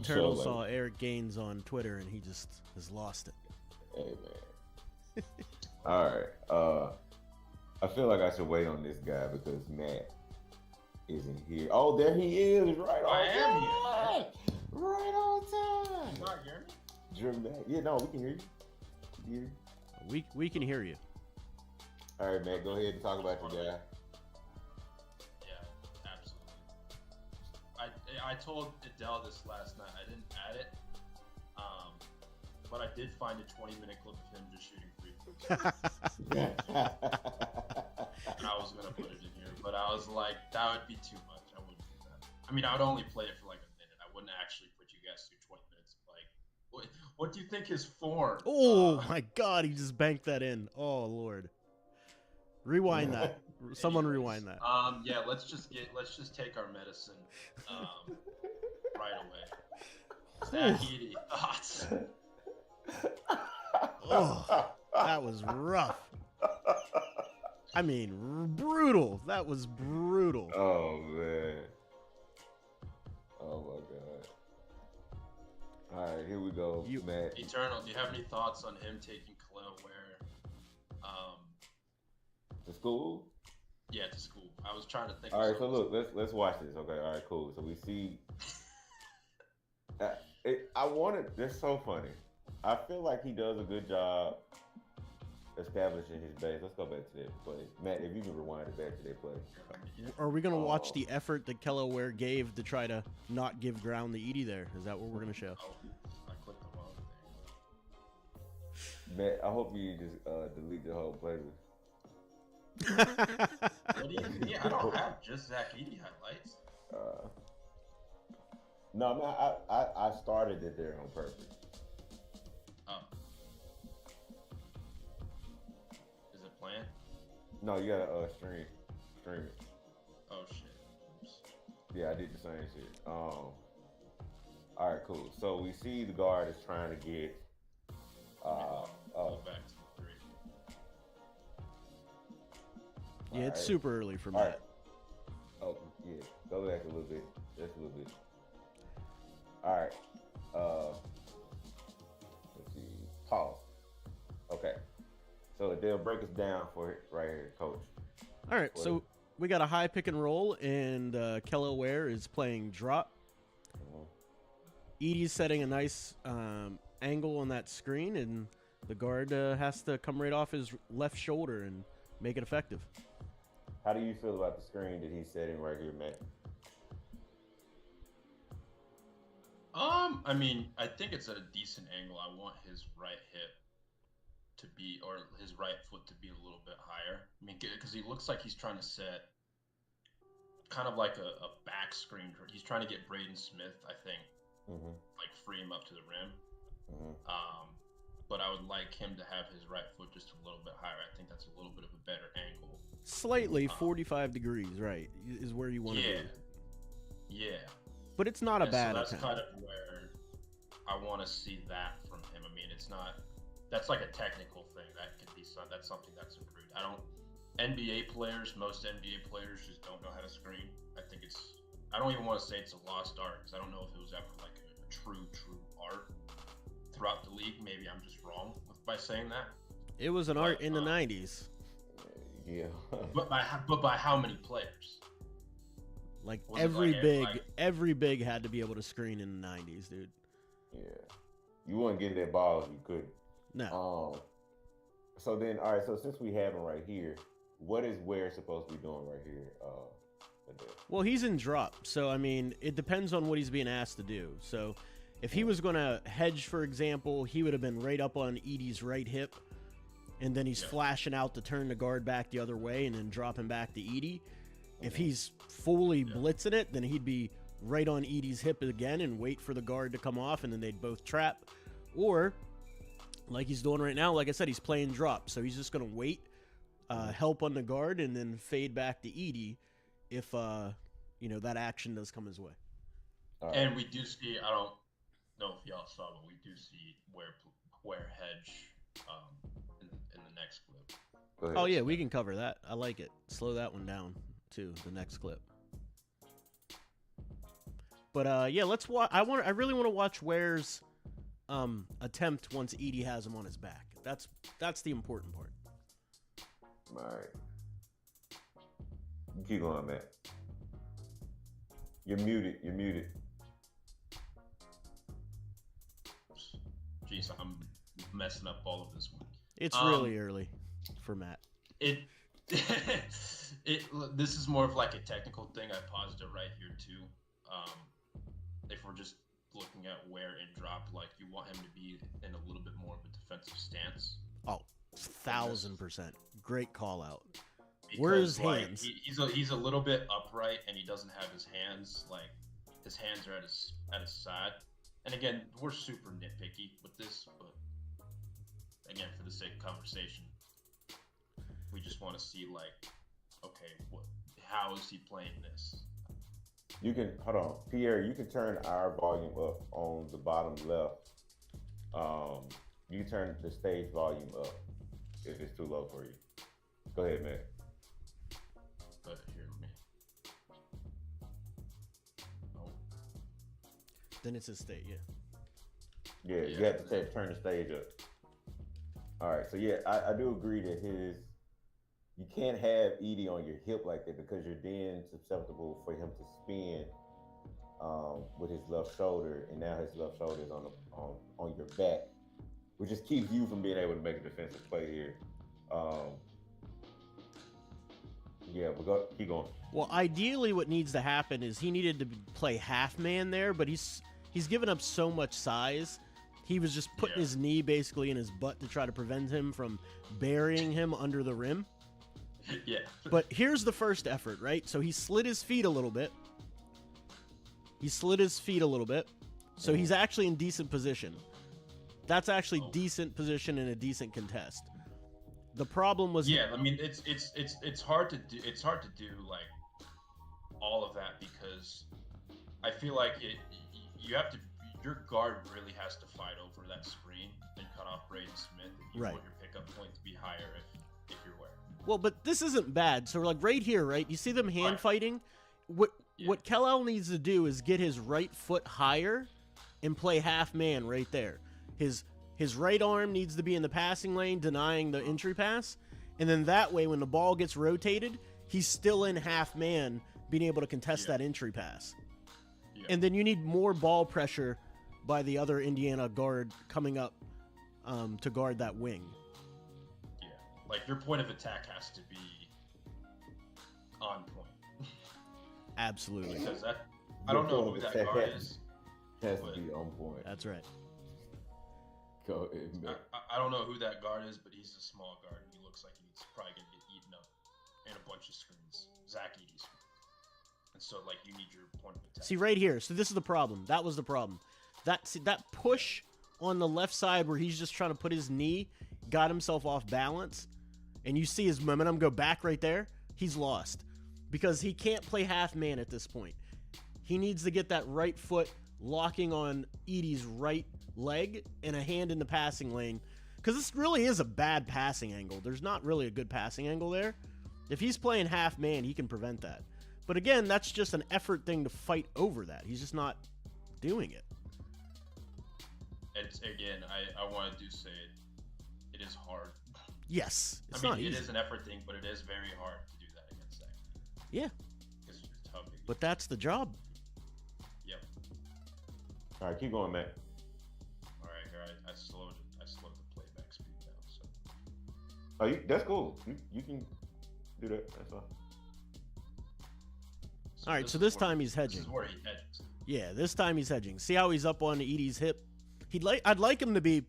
Eternal saw Eric Gaines on Twitter, and he just has lost it. Hey man. All right. I feel like I should wait on this guy because Matt isn't here. Oh, there he is! Right on time. Right on time. You not hear me? Dramatic. Yeah, no, we can hear you. We can hear you. All right, Matt. Go ahead and talk about your guy. Yeah, absolutely. I told Adel this last night. I didn't add it, but I did find a 20-minute clip of him just shooting free throws. And I was gonna put it in here, but I was like, that would be too much. I wouldn't do that. I mean, I would only play it for like a minute. I wouldn't actually put you guys through 20 minutes. Like, what do you think his form? Oh my God! He just banked that in. Oh Lord. Rewind that. Someone rewind that. Yeah, let's just take our medicine right away. Zach Edey, thoughts? Oh, that was rough. I mean, brutal. That was brutal. Oh man. Oh my God. All right, here we go, Matt. Eternal, do you have any thoughts on him taking Khalil Ware? To school? Yeah, to school. I was trying to think. All right, so look, let's watch this. Okay, all right, cool. So we see. That's so funny. I feel like he does a good job establishing his base. Let's go back to that play, Matt. If you can rewind it back to that play. Are we gonna watch the effort that Kello Ware gave to try to not give ground to Edey there? Is that what we're gonna show? Oh, I clicked the wrong thing. Matt, I hope you just delete the whole playlist. What do you mean? I don't have just Zach Edey highlights. No, man, I started it there on purpose. Oh. Is it playing? No, you gotta stream it. Oh shit. Oops. Yeah, I did the same shit. All right, cool. So we see the guard is trying to get go back to the 3. Yeah, it's super early for me. Right. Oh, yeah. Go back a little bit. Just a little bit. All right. Let's see. Pause. Okay. So Adel, break us down for it right here, coach. All right. So we got a high pick and roll, and Kello Ware is playing drop. Edey's setting a nice angle on that screen, and the guard has to come right off his left shoulder and make it effective. How do you feel about the screen that he's setting right here, Matt? I mean, I think it's at a decent angle. I want his right hip to be, or his right foot to be a little bit higher. I mean, because he looks like he's trying to set kind of like a back screen. He's trying to get Braden Smith, I think, like free him up to the rim. But I would like him to have his right foot just a little bit higher. I think that's a little bit of a better angle. Slightly 45 degrees, right, is where you want to be. Yeah. But it's not a bad attempt. attempt. That's kind of where I want to see that from him. I mean, it's not. That's like a technical thing. That could be that's something that's improved. NBA players, most NBA players just don't know how to screen. I think I don't even want to say it's a lost art because I don't know if it was ever like a true art throughout the league. Maybe I'm just wrong by saying that. It was an art in the 90s. Yeah. but by how many players? Like every big had to be able to screen in the 90s, dude. Yeah. You wouldn't get that ball if you couldn't. No. So then, all right, so since we have him right here, what is Ware supposed to be doing right here? Well, he's in drop, so I mean, it depends on what he's being asked to do. So if he was going to hedge, for example, he would have been right up on Edey's right hip, and then he's flashing out to turn the guard back the other way and then dropping back to Edey. If he's fully blitzing it, then he'd be right on Edey's hip again and wait for the guard to come off, and then they'd both trap. Or, like he's doing right now, like I said, he's playing drop, so he's just going to wait, help on the guard, and then fade back to Edey if that action does come his way. And we do see, I don't know if y'all saw, but we do see Ware hedge in the next clip. Oh, yeah, we can cover that. I like it. Slow that one down to the next clip. But yeah, let's watch. I really want to watch Ware's attempt once Edie has him on his back. That's the important part. All right. Keep going, man. You're muted. Jeez, I'm messing up all of this one. It's really early for Matt. This is more of like a technical thing. I paused it right here too. If we're just looking at where and drop, like you want him to be in a little bit more of a defensive stance. Oh, 1,000%. Great call out. Because, where are his hands? He's a little bit upright and he doesn't have his hands his hands are at his side. And again, we're super nitpicky with this, but again, for the sake of conversation, we just want to see okay, how is he playing this? You can hold on, Pierre. You can turn our volume up on the bottom left. You can turn the stage volume up if it's too low for you. Go ahead, man. But hear me. Oh. Then it's his state, Yeah, you have to turn the stage up. All right, so yeah, I do agree that you can't have Edie on your hip like that because you're then susceptible for him to spin with his left shoulder, and now his left shoulder is on your back, which just keeps you from being able to make a defensive play here. Yeah, keep going. Well, ideally, what needs to happen is he needed to play half man there, but he's given up so much size. He was just putting his knee basically in his butt to try to prevent him from burying him under the rim. Yeah. But here's the first effort, right? So he slid his feet a little bit. So he's actually in decent position. That's actually decent position in a decent contest. The problem was I mean it's hard to do like all of that because I feel like your guard really has to fight over that screen and cut off Braden Smith. You want your pickup point to be higher if you're Ware. Well, but this isn't bad. So like right here, right? You see them hand fighting? What Kellel needs to do is get his right foot higher and play half man right there. His right arm needs to be in the passing lane, denying the entry pass. And then that way, when the ball gets rotated, he's still in half man, being able to contest that entry pass. Yeah. And then you need more ball pressure by the other Indiana guard coming up to guard that wing. Yeah, like your point of attack has to be on point. Absolutely. Because I don't know who that guard is. Has to be on point. That's right. I don't know who that guard is, but he's a small guard. He looks like he's probably going to get eaten up in a bunch of screens. Zach Edey's. And so, you need your point of attack. See, right here. So this is the problem. That was the problem. That push on the left side where he's just trying to put his knee, got himself off balance, and you see his momentum go back right there. He's lost because he can't play half man at this point. He needs to get that right foot locking on Edey's right leg and a hand in the passing lane, because this really is a bad passing angle. There's not really a good passing angle there. If he's playing half man, he can prevent that. But again, that's just an effort thing to fight over that. He's just not doing it. It's again, I want to say it is hard. Yes, it's not easy. It is an effort thing, but it is very hard to do that against Zach. Yeah, it's tough. But that's the job. Yep. All right, keep going, man. I slowed the playback speed down. So. That's cool. You can do that. That's fine. All right, so this time he's hedging. This is where he hedges. Yeah, this time he's hedging. See how he's up on Edey's hip? I'd like him to be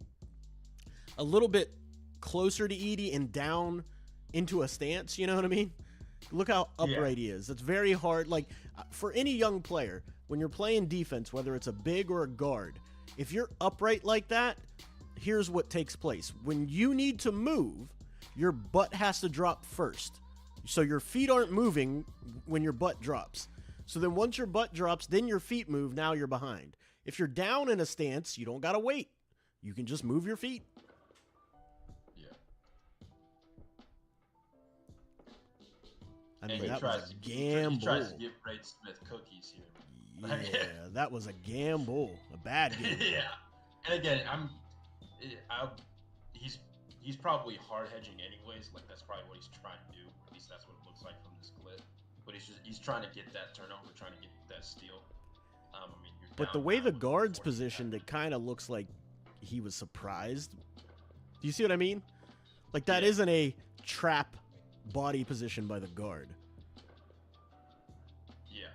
a little bit closer to Edey and down into a stance. You know what I mean? Look how upright he is. It's very hard. Like for any young player, when you're playing defense, whether it's a big or a guard, if you're upright like that, here's what takes place. When you need to move, your butt has to drop first. So your feet aren't moving when your butt drops. So then once your butt drops, then your feet move. Now you're behind. If you're down in a stance, you don't got to wait. You can just move your feet. Yeah. I mean, that was a gamble. He tries to give Braden Smith cookies here. Yeah, that was a gamble, a bad gamble. Yeah, and again, he's probably hard hedging anyways. Like that's probably what he's trying to do. At least that's what it looks like from this clip. But he's trying to get that turnover, trying to get that steal. I mean, but the way the guard's positioned, it kind of looks like he was surprised. Do you see what I mean? Like that isn't a trap body position by the guard. Yeah.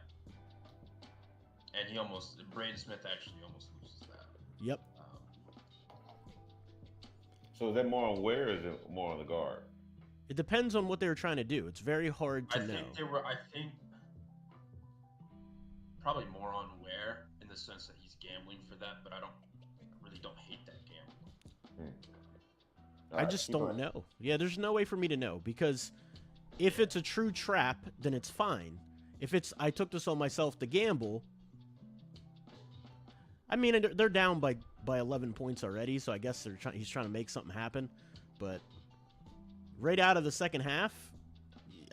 And Braden Smith actually almost loses that. Yep. So is that more on where, or is it more on the guard? It depends on what they were trying to do. It's very hard to know. I think probably more on where, in the sense that he's gambling for that, but I really don't hate that gamble. I just don't know. Yeah, there's no way for me to know, because if it's a true trap, then it's fine. If it's I took this on myself to gamble, I mean, they're down by 11 points already, so I guess he's trying to make something happen. But right out of the second half,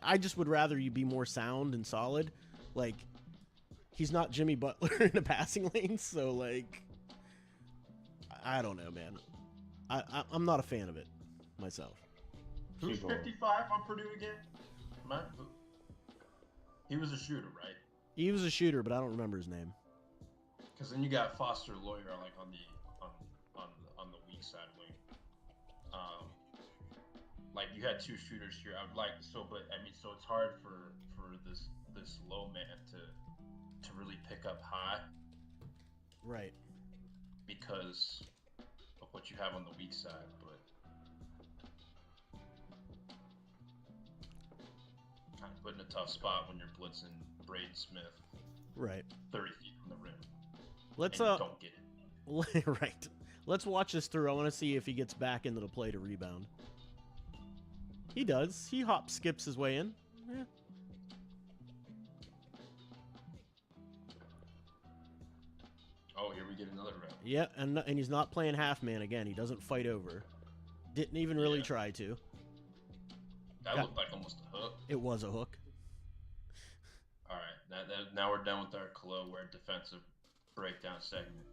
I just would rather you be more sound and solid. Like, he's not Jimmy Butler in the passing lanes, so, like, I don't know, man. I'm not a fan of it myself. Who's 55 on Purdue again? He was a shooter, right? He was a shooter, but I don't remember his name. Because then you got Foster Lawyer like on the weak side wing. Like you had two shooters here. So it's hard for this low man to really pick up high. Right. Because of what you have on the weak side, but kind of put in a tough spot when you're blitzing Braden Smith. Right. 30 feet from the rim. Let's don't get it. Right. Let's watch this through. I want to see if he gets back into the play to rebound. He does. He skips his way in. Yeah. Oh, here we get another rep. Yeah, and he's not playing half man again. He doesn't fight over. Didn't even really try to. That looked like almost a hook. It was a hook. All right, now we're done with our Kaloware defensive breakdown segment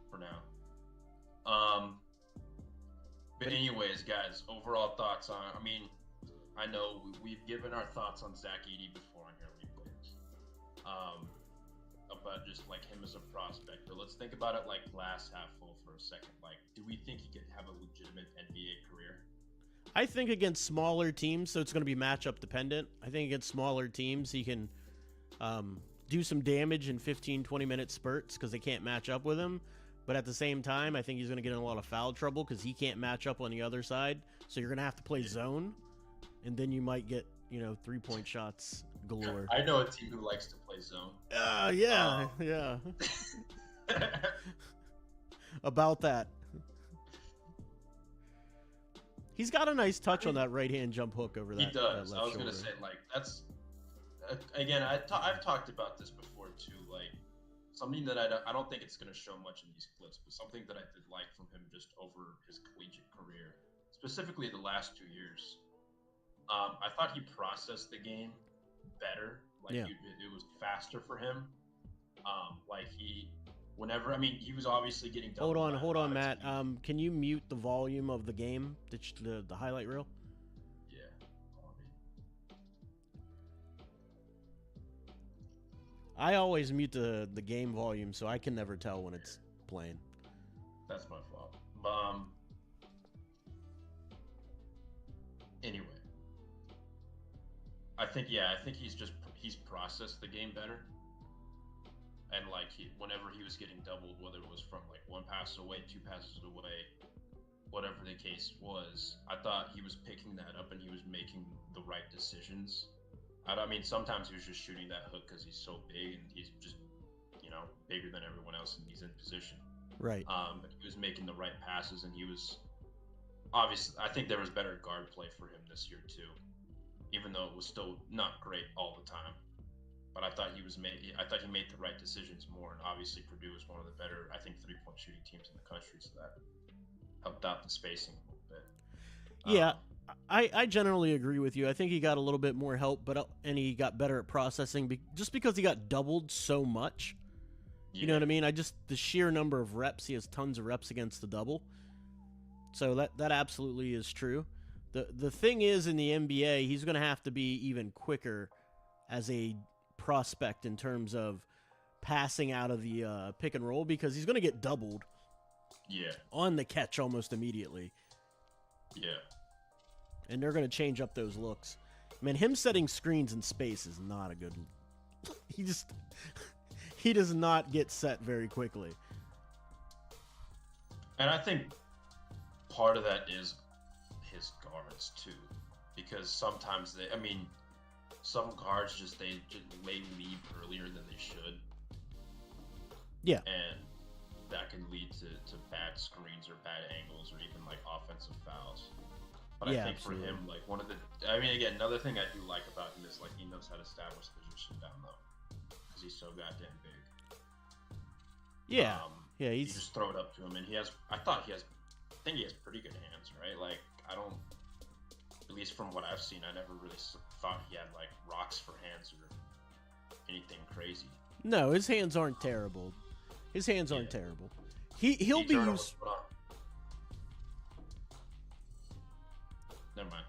for now. But anyways, guys, overall thoughts on. I mean, I know we've given our thoughts on Zach Edey before on your replays. About just like him as a prospect, but let's think about it like glass half full for a second. Like, do we think he could have a legitimate NBA career? I think against smaller teams, so it's going to be matchup dependent. I think against smaller teams, he can do some damage in 15, 20-minute spurts because they can't match up with him. But at the same time, I think he's going to get in a lot of foul trouble because he can't match up on the other side. So you're going to have to play zone, and then you might get, 3-point shots galore. I know a team who likes to play zone. Yeah. About that. He's got a nice touch on that right-hand jump hook over that. He does. That left I was going to shoulder. say, like, that's... Again, I've talked about this before, too. Like, something that I don't think it's going to show much in these clips, but something that I did like from him just over his collegiate career, specifically the last 2 years. I thought he processed the game better. Like, it was faster for him. He was obviously getting... Hold on, Matt. Can you mute the volume of the game, the highlight reel? Yeah. I always mute the game volume, so I can never tell when it's playing. That's my fault. Anyway, I think he's processed the game better. And like whenever he was getting doubled, whether it was from like one pass away, 2 passes away, whatever the case was, I thought he was picking that up and he was making the right decisions. I mean, sometimes he was just shooting that hook because he's so big and he's just, bigger than everyone else and he's in position. Right. But he was making the right passes and he was obviously. I think there was better guard play for him this year too, even though it was still not great all the time. But I thought he made the right decisions more, and obviously Purdue is one of the better, I think, 3-point shooting teams in the country, so that helped out the spacing a little bit. Yeah, I generally agree with you. I think he got a little bit more help, and he got better at processing just because he got doubled so much. You know what I mean? The sheer number of reps, he has tons of reps against the double. So that absolutely is true. The thing is, in the NBA, he's going to have to be even quicker as a prospect in terms of passing out of the pick and roll, because he's going to get doubled on the catch almost immediately. Yeah. And they're going to change up those looks. Man, him setting screens in space is not a good... He does not get set very quickly. And I think part of that is his guards too, because sometimes some guards they may leave earlier than they should. Yeah. And that can lead to bad screens or bad angles or even like offensive fouls. But I think absolutely. For him, like again, another thing I do like about him is like he knows how to establish position down low because he's so goddamn big. Yeah. You just throw it up to him, and I think he has pretty good hands, right? Like, I don't, at least from what I've seen, I never really thought he had like rocks for hands or anything crazy. No, his hands aren't terrible. His hands aren't terrible. He'll be used. Never mind.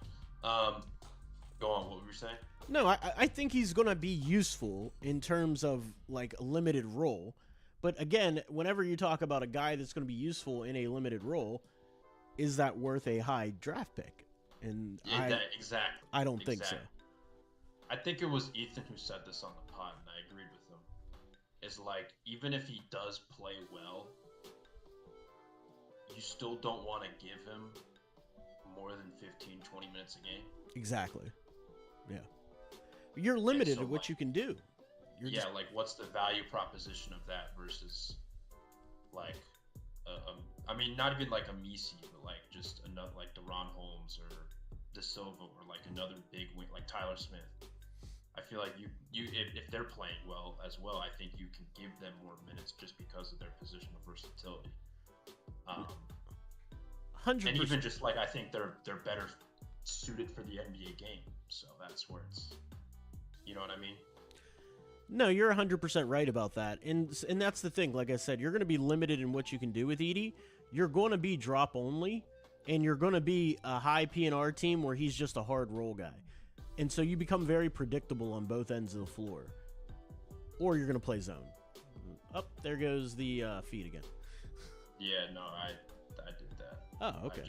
Go on. What were you saying? No, I think he's gonna be useful in terms of like a limited role. But again, whenever you talk about a guy that's going to be useful in a limited role, is that worth a high draft pick? And exactly. I don't think so. I think it was Ethan who said this on the pod, and I agreed with him. Is like, even if he does play well, you still don't want to give him more than 15, 20 minutes a game. Exactly. Yeah. You're limited at what you can do. Like, what's the value proposition of that versus, like, not even like a Misi, but like just another, like DeRon Holmes or De Silva, or like another big wing, like Tyler Smith. I feel like if they're playing well as well, I think you can give them more minutes just because of their positional versatility. 100%. And even just like, I think they're better suited for the NBA game. So that's where it's, you know what I mean? No, you're 100% right about that. And that's the thing. Like I said, you're going to be limited in what you can do with Edey. You're going to be drop only, and you're going to be a high PNR team where he's just a hard roll guy. And so you become very predictable on both ends of the floor. Or you're going to play zone. Up, there goes the feed again. Yeah, no, I did that. Oh, okay.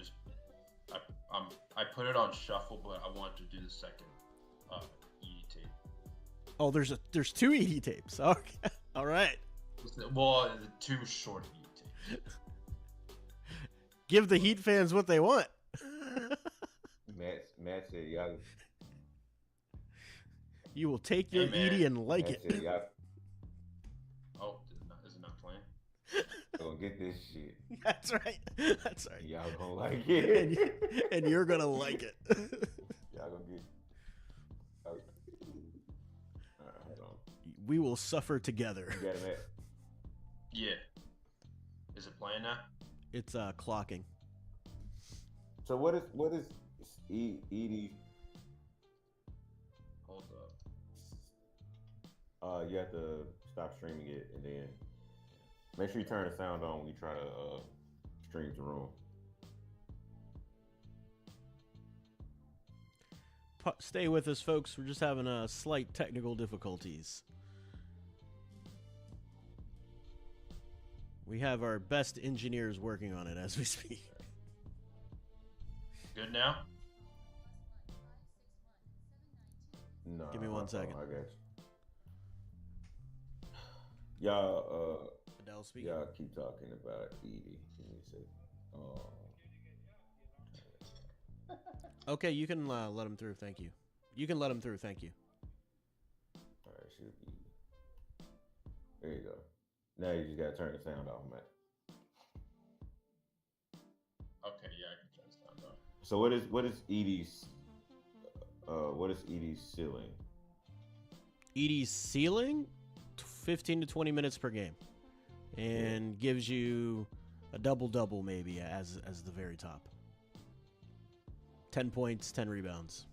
I put it on shuffle, but I wanted to do the second Edey tape. Oh, there's two Edey tapes. Okay, all right. Well, the two short Edey tapes. Give the Heat fans what they want. Matt said, y'all. You will take your Edey and like Matt it. Said, y'all. Oh, is it not playing? Gonna get this shit. That's right. That's right. Y'all gonna like it. and you're gonna like it. Y'all gonna get. All right, hold on. We will suffer together. You got it, Matt? Yeah. Is it playing now? It's clocking. So what is Edey? Hold up. You have to stop streaming it and then make sure you turn the sound on when you try to stream to room. Stay with us, folks. We're just having slight technical difficulties. We have our best engineers working on it as we speak. Good now? No. Give me 1 second. I got you. Y'all, Adel speaking. y'all keep talking about Edey. Give me a second. Okay, you can let him through. Thank you. You can let him through. Thank you. All right, should be. There you go. Now you just gotta turn the sound off, Matt. Okay, yeah, I can turn the sound off. So what is Edey's ceiling? Edey's ceiling, 15 to 20 minutes per game, and gives you a double maybe as the very top. 10 points, 10 rebounds.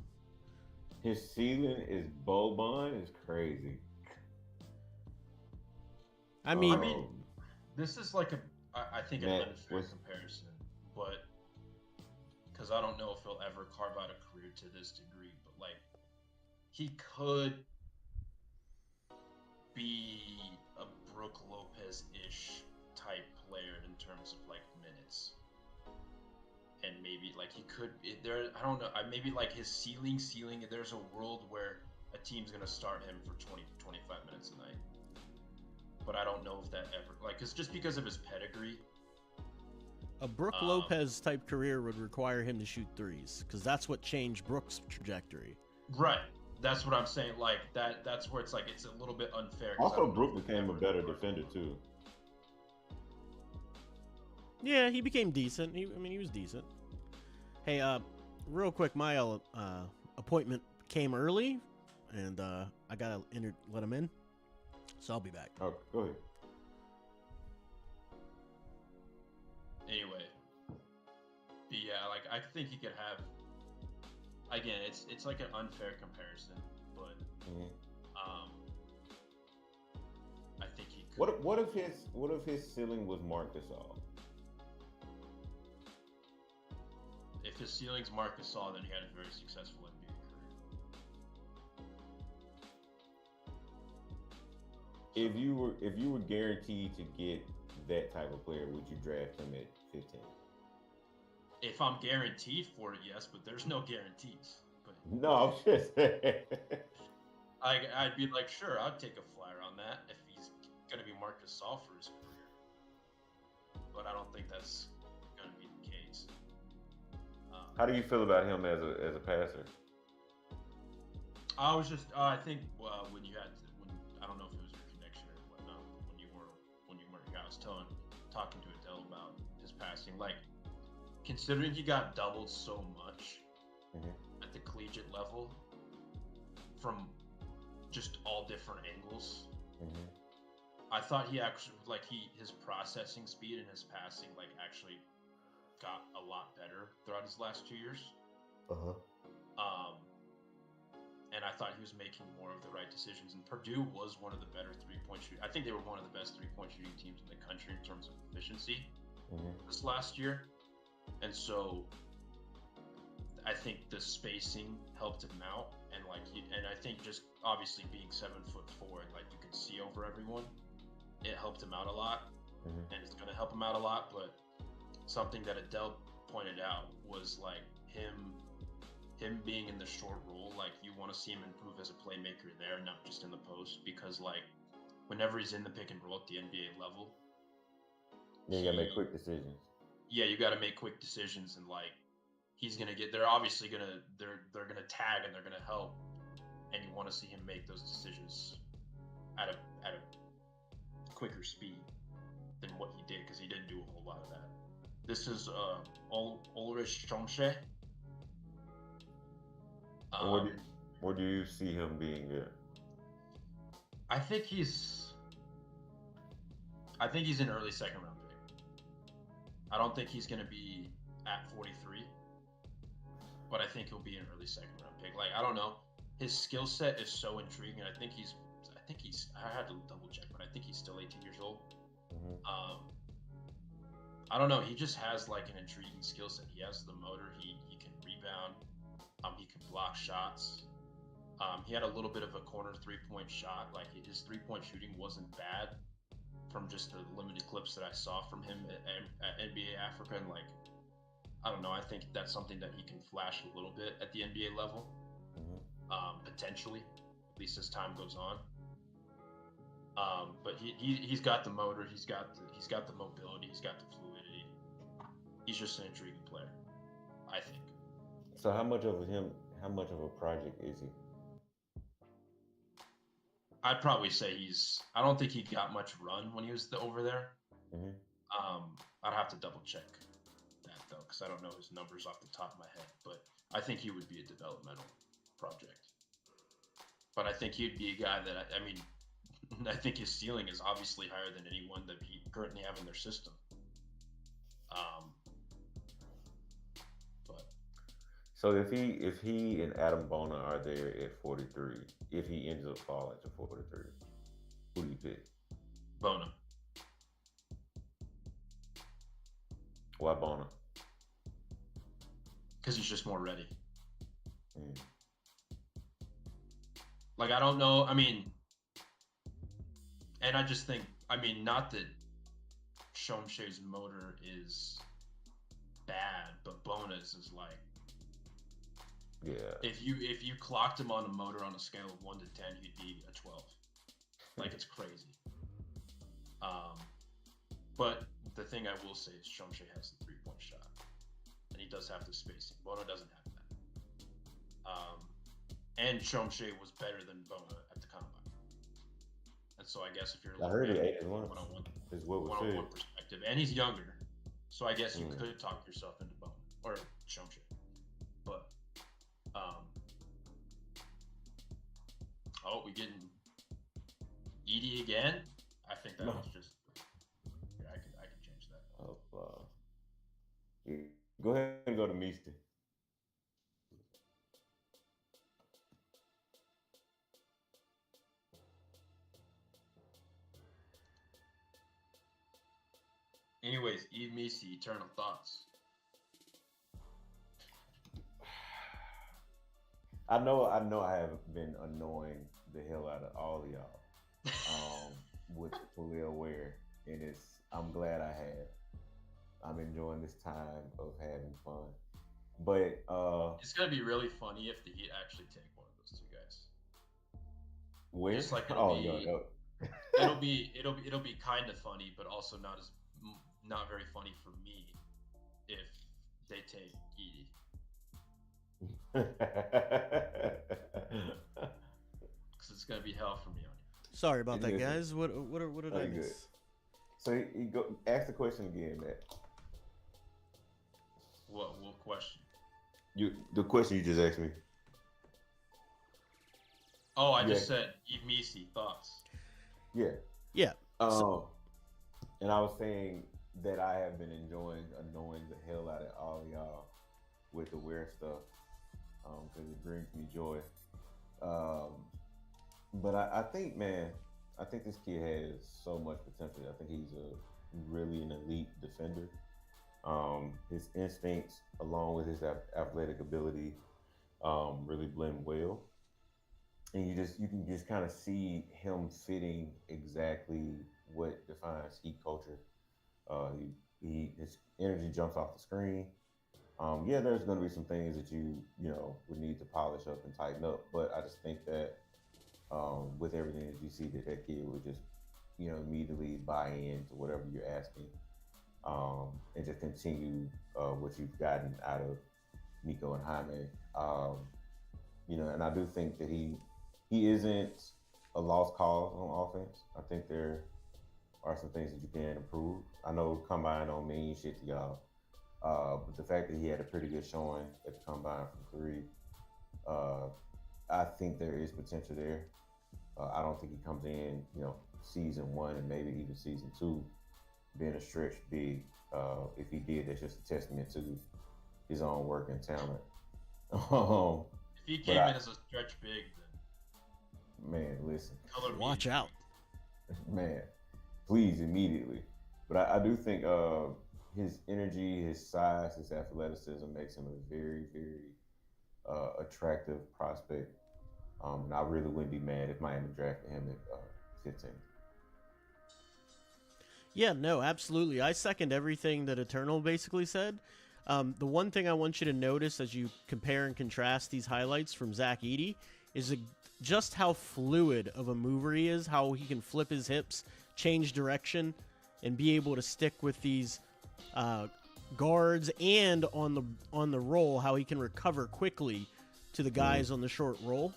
His ceiling is Boban is crazy. I mean, I mean, this is like I think an Matt, unfair comparison, but because I don't know if he'll ever carve out a career to this degree, but like he could be a Brooke Lopez-ish type player in terms of like minutes. And maybe like he could there I don't know, maybe like his ceiling there's a world where a team's going to start him for 20 to 25 minutes a night. But I don't know if that ever like cuz just because of his pedigree, a Brooke Lopez type career would require him to shoot threes because that's what changed Brooke's trajectory. Right. That's what I'm saying. Like that's where it's like it's a little bit unfair. Also, Brooke became a better defender too. Yeah, he became decent. He was decent. Hey, real quick, my appointment came early, and I gotta let him in, so I'll be back. Oh, go ahead. Anyway, but yeah, like I think he could have. Again, it's like an unfair comparison, but I think he could. What if his ceiling was Marc Gasol? If his ceiling's Marc Gasol, then he had a very successful NBA career. If you were guaranteed to get that type of player, would you draft him at 15? If I'm guaranteed for it, yes, but there's no guarantees. But no, I'm just saying. I'd be like, sure, I'd take a flyer on that if he's gonna be Marc Gasol for his career. But I don't think that's gonna be the case. How do you feel about him as a passer? I was just, I think when you had, I don't know if it was your connection or whatnot, when you weren't, I was talking to Adel about his passing. Like, considering he got doubled so much at the collegiate level from just all different angles, I thought he actually, like, his processing speed and his passing, like, actually got a lot better throughout his last 2 years. And I thought he was making more of the right decisions. And Purdue was one of the better three-point shooters. I think they were one of the best three-point shooting teams in the country in terms of efficiency this last year. And so I think the spacing helped him out. And and I think just obviously being 7'4" and like you can see over everyone, it helped him out a lot. And it's going to help him out a lot. But something that Adel pointed out was like him being in the short role, like you want to see him improve as a playmaker there, not just in the post, because like whenever he's in the pick and roll at the NBA level, you gotta make quick decisions. Yeah, you got to make quick decisions, and like he's gonna get. They're obviously gonna they're gonna tag and they're gonna help, and you want to see him make those decisions at a quicker speed than what he did, because he didn't do a whole lot of that. This is Ulrich Stromsche. Where do you see him being there? I think he's an early second round pick. I don't think he's going to be at 43, but I think he'll be an early second round pick. Like, I don't know. His skill set is so intriguing. I had to double check, but I think he's still 18 years old. I don't know. He just has like an intriguing skill set. He has the motor. He can rebound. He can block shots. He had a little bit of a corner three-point shot. Like his three-point shooting wasn't bad from just the limited clips that I saw from him at NBA Africa. And like, I don't know. I think that's something that he can flash a little bit at the NBA level, potentially, at least as time goes on. But he's got the motor. He's got the mobility. He's got the fluidity. He's just an intriguing player, I think. So how much of a project is he? I'd probably say I don't think he got much run when he was over there. I'd have to double check that though, because I don't know his numbers off the top of my head, but I think he would be a developmental project. But I think he'd be a guy that, I mean, I think his ceiling is obviously higher than anyone that he currently have in their system. So if he and Adam Bona are there at 43, if he ends up falling to 43, who do you pick? Bona. Why Bona? Because he's just more ready. Mm. Like, I don't know. I mean, and I just think, not that Shomshe's motor is bad, but Bona's is like, yeah. If you clocked him on a motor on a scale of 1 to 10, he'd be a 12. Like, it's crazy. But the thing I will say is Shomshe has the 3-point shot, and he does have the spacing. Bona doesn't have that. And Shomshe was better than Bona at the combine. And so I guess if you're looking at it one-on-one is what was one-on-one perspective, and he's younger, so I guess you could talk yourself into Bona or Shomshe. But we getting Edie again? I think that was just. Yeah, I can change that. Oh, go ahead and go to Meester. Anyways, Eve Misi, Eternal Thoughts. I know I have been annoying the hell out of all of y'all, which is fully aware, and I'm glad I have. I'm enjoying this time of having fun, but it's gonna be really funny if the Heat actually take one of those two guys. Where? Just like it'll be kind of funny, but also not very funny for me if they take Edie. Because it's gonna be hell for me on you. Sorry about that, guys. What did I miss? Good. So you go ask the question again, Matt. What question? The question you just asked me. Oh, I just said Eve Misi, thoughts. Yeah. Yeah. And I was saying that I have been annoying the hell out of all of y'all with the weird stuff, because it brings me joy. But I think, man, this kid has so much potential. I think he's really an elite defender. His instincts, along with his athletic ability, really blend well. And you can just kind of see him fitting exactly what defines Heat culture. His energy jumps off the screen. There's going to be some things that you would need to polish up and tighten up, but I just think that with everything that you see, that kid would just immediately buy into whatever you're asking, and just continue what you've gotten out of Nico and Jaime. And I do think that he isn't a lost cause on offense. I think there are some things that you can improve. I know Combine don't mean shit to y'all, but the fact that he had a pretty good showing at the Combine from 3, I think there is potential there. I don't think he comes in, season 1 and maybe even season 2 being a stretch big. If he did, that's just a testament to his own work and talent. If he came in as a stretch big, then man, listen, watch out, man, please immediately. But I do think his energy, his size, his athleticism makes him a very, very attractive prospect. And I really wouldn't be mad if Miami drafted him at 15. Yeah, no, absolutely. I second everything that Eternal basically said. The one thing I want you to notice as you compare and contrast these highlights from Zach Edey is just how fluid of a mover he is, how he can flip his hips, change direction, and be able to stick with these guards, and on the roll, how he can recover quickly to the guys on the short roll.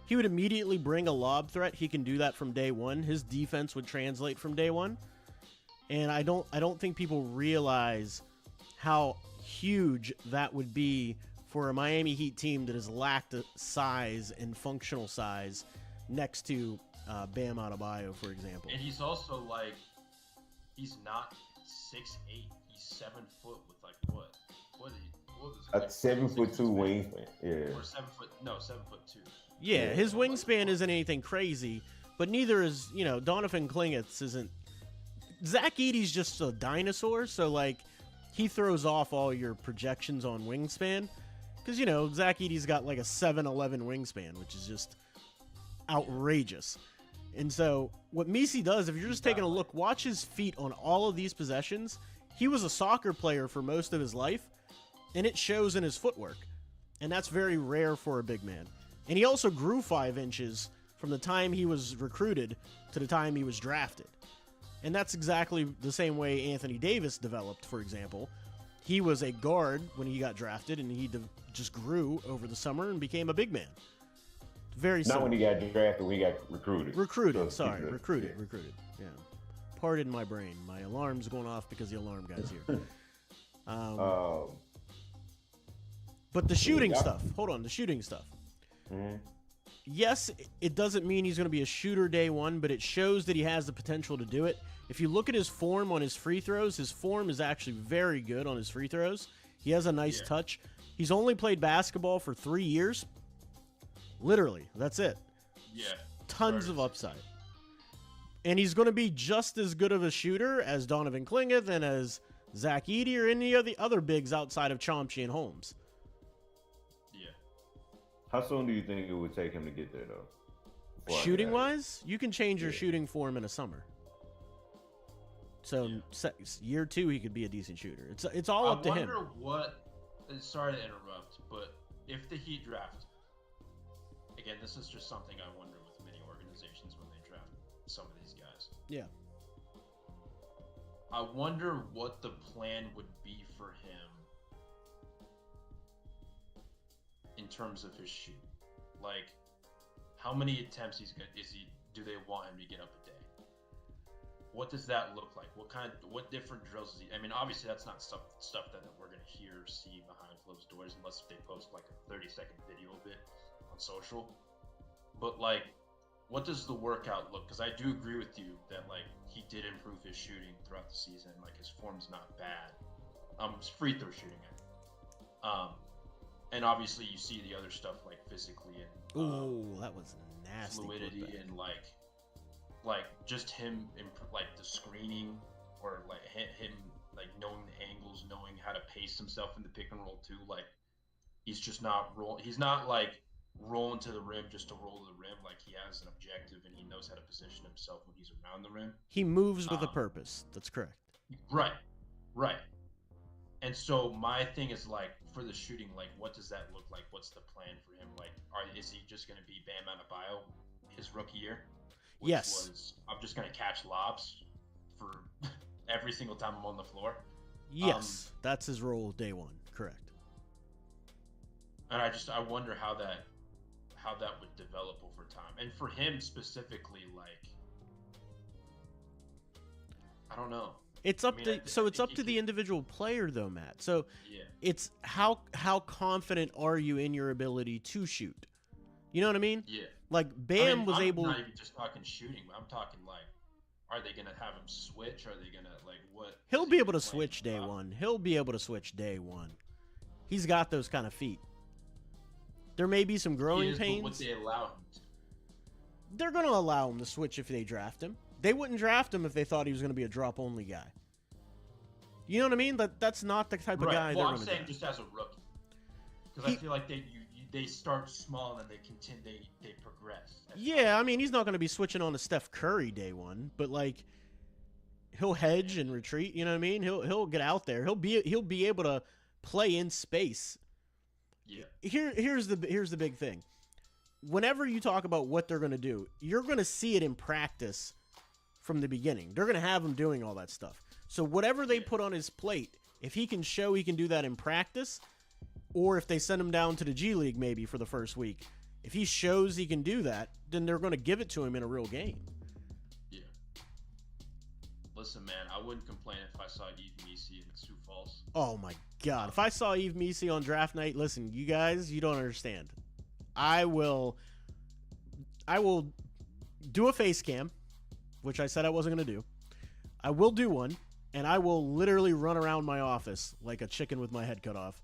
He would immediately bring a lob threat. He can do that from day one. His defense would translate from day one. And I don't think people realize how huge that would be for a Miami Heat team that has lacked size and functional size next to Bam Adebayo, for example. And he's also he's not 6'8". He's 7 foot with what was it? A 7'2" wingspan. Yeah. Or 7 foot? No, 7'2". Yeah, his wingspan isn't anything crazy, but neither is Donovan Klingetz isn't Zach Edey's just a dinosaur, so like he throws off all your projections on wingspan. Because, you know, Zach Edey's got like a 7'11 wingspan, which is just outrageous. And so what Misi does, if you're just taking a look, watch his feet on all of these possessions. He was a soccer player for most of his life, and it shows in his footwork. And that's very rare for a big man. And he also grew 5 inches from the time he was recruited to the time he was drafted. And that's exactly the same way Anthony Davis developed, for example. He was a guard when he got drafted, and he just grew over the summer and became a big man. Very similar. Not when he got drafted, when he got recruited. Recruited. Yeah. Pardon my brain. My alarm's going off because the alarm guy's here. But the shooting stuff. Hold on, the shooting stuff. Mm-hmm. Yes, it doesn't mean he's going to be a shooter day one, but it shows that he has the potential to do it. If you look at his form on his free throws, his form is actually very good on his free throws. He has a nice touch. He's only played basketball for 3 years. Literally, that's it. Yeah. Tons of upside. And he's going to be just as good of a shooter as Donovan Klingeth and as Zach Edey or any of the other bigs outside of Chomsky and Holmes. Yeah. How soon do you think it would take him to get there, though? Shooting-wise, you can change your shooting form in a summer. So year 2, he could be a decent shooter. It's all up to him. I wonder what. Sorry to interrupt, but if the Heat draft, again, this is just something I wonder with many organizations when they draft some of these guys. Yeah. I wonder what the plan would be for him in terms of his shoot. Like, how many attempts do they want him to get up a day? What does that look like? What different drills is he? I mean, obviously that's not stuff that we're gonna hear or see behind closed doors unless they post like a 30-second video of it on social. But like, what does the workout look? Because I do agree with you that like he did improve his shooting throughout the season. Like his form's not bad. His free throw shooting. And obviously you see the other stuff like physically and that was nasty. Fluidity and like just him like the screening or like him like knowing the angles, knowing how to pace himself in the pick and roll too. Like he's just not he's not like rolling to the rim just to roll to the rim. Like he has an objective and he knows how to position himself when he's around the rim. He moves with a purpose. That's correct. Right. And so my thing is like for the shooting, like what does that look like? What's the plan for him? Like is he just going to be Bam Adebayo his rookie year? Yes. I'm just going to catch lobs for every single time I'm on the floor. Yes, that's his role day one. Correct. And I wonder how that would develop over time. And for him specifically, like, I don't know. It's up to the individual player though, Matt. So it's how confident are you in your ability to shoot? You know what I mean? Yeah. Like Bam was able. I'm not even just talking shooting, but I'm talking like, are they gonna have him switch? Are they gonna like what? He'll be able to switch day one. He'll be able to switch day one. He's got those kind of feet. There may be some growing pains. But would they allow him to? They're gonna allow him to switch if they draft him. They wouldn't draft him if they thought he was gonna be a drop only guy. You know what I mean? That's not the type of guy. Well, I'm saying just as a rookie, because I feel like they start small and then they progress. Yeah, I mean he's not going to be switching on to Steph Curry day one, but like he'll hedge and retreat. You know what I mean? He'll get out there. He'll be able to play in space. Yeah. Here's the big thing. Whenever you talk about what they're going to do, you're going to see it in practice from the beginning. They're going to have him doing all that stuff. So whatever they put on his plate, if he can show he can do that in practice, or if they send him down to the G League maybe for the first week, if he shows he can do that, then they're going to give it to him in a real game. Yeah. Listen, man, I wouldn't complain if I saw Yves Missi in Sioux Falls. Oh my God. If I saw Yves Missi on draft night, listen, you guys, you don't understand. I will do a face cam, which I said I wasn't going to do. I will do one, and I will literally run around my office like a chicken with my head cut off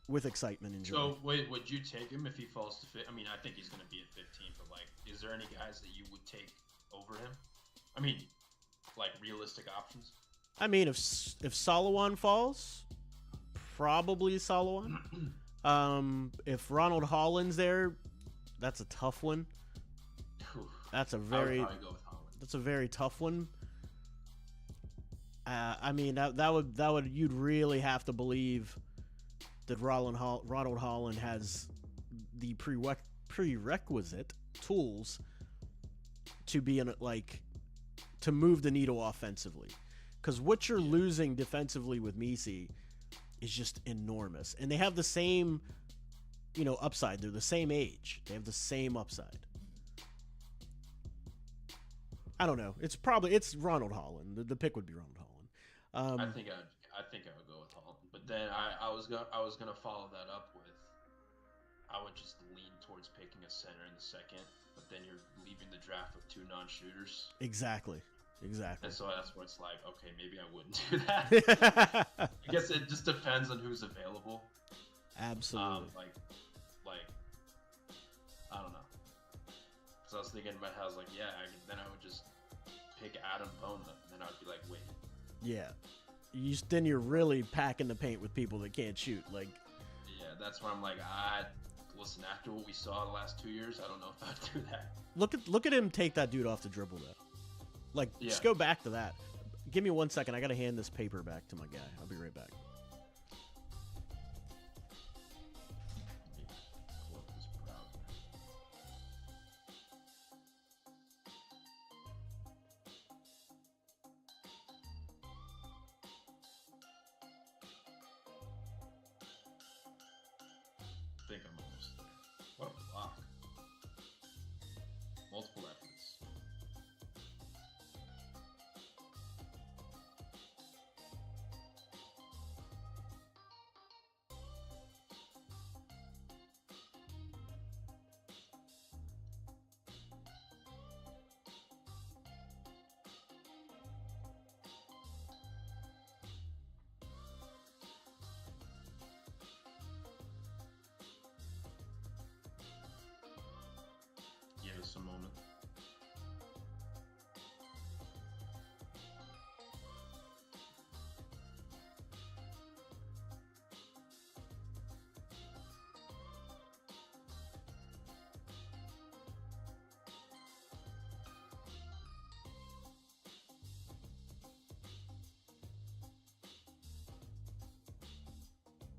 with excitement and joy. So, wait, would you take him if he falls to fit? I mean, I think he's going to be at 15, but, like, is there any guys that you would take over him? I mean, like realistic options? I mean, if Salawan falls, probably Salawan. If Ronald Holland's there, that's a tough one. That's a very I would probably go with Holland. That's a very tough one. I mean, that would you'd really have to believe that Ronald Holland has the prerequisite tools to be to move the needle offensively, because what you're losing defensively with Messi is just enormous, and they have the same, upside. They're the same age. They have the same upside. I don't know. It's Ronald Holland. The pick would be Ronald Holland. I think I would go with Holland, but then I was gonna follow that up with, I would just lean towards picking a center in the second, but then you're leaving the draft with 2 non-shooters. Exactly. And so that's where it's like, okay, maybe I wouldn't do that. I guess it just depends on who's available. Absolutely. Like, I don't know. So I was thinking in my head, I was like, then I would just pick Adam Bona, and then I'd be like, wait. Yeah. Then you're really packing the paint with people that can't shoot. Like. Yeah, that's where I'm like, listen, after what we saw the last 2 years, I don't know if I'd do that. Look at him take that dude off the dribble, though. Just go back to that. Give me 1 second. I got to hand this paper back to my guy. I'll be right back. I think I'm almost there. What a block. Multiple efforts. Give us a moment.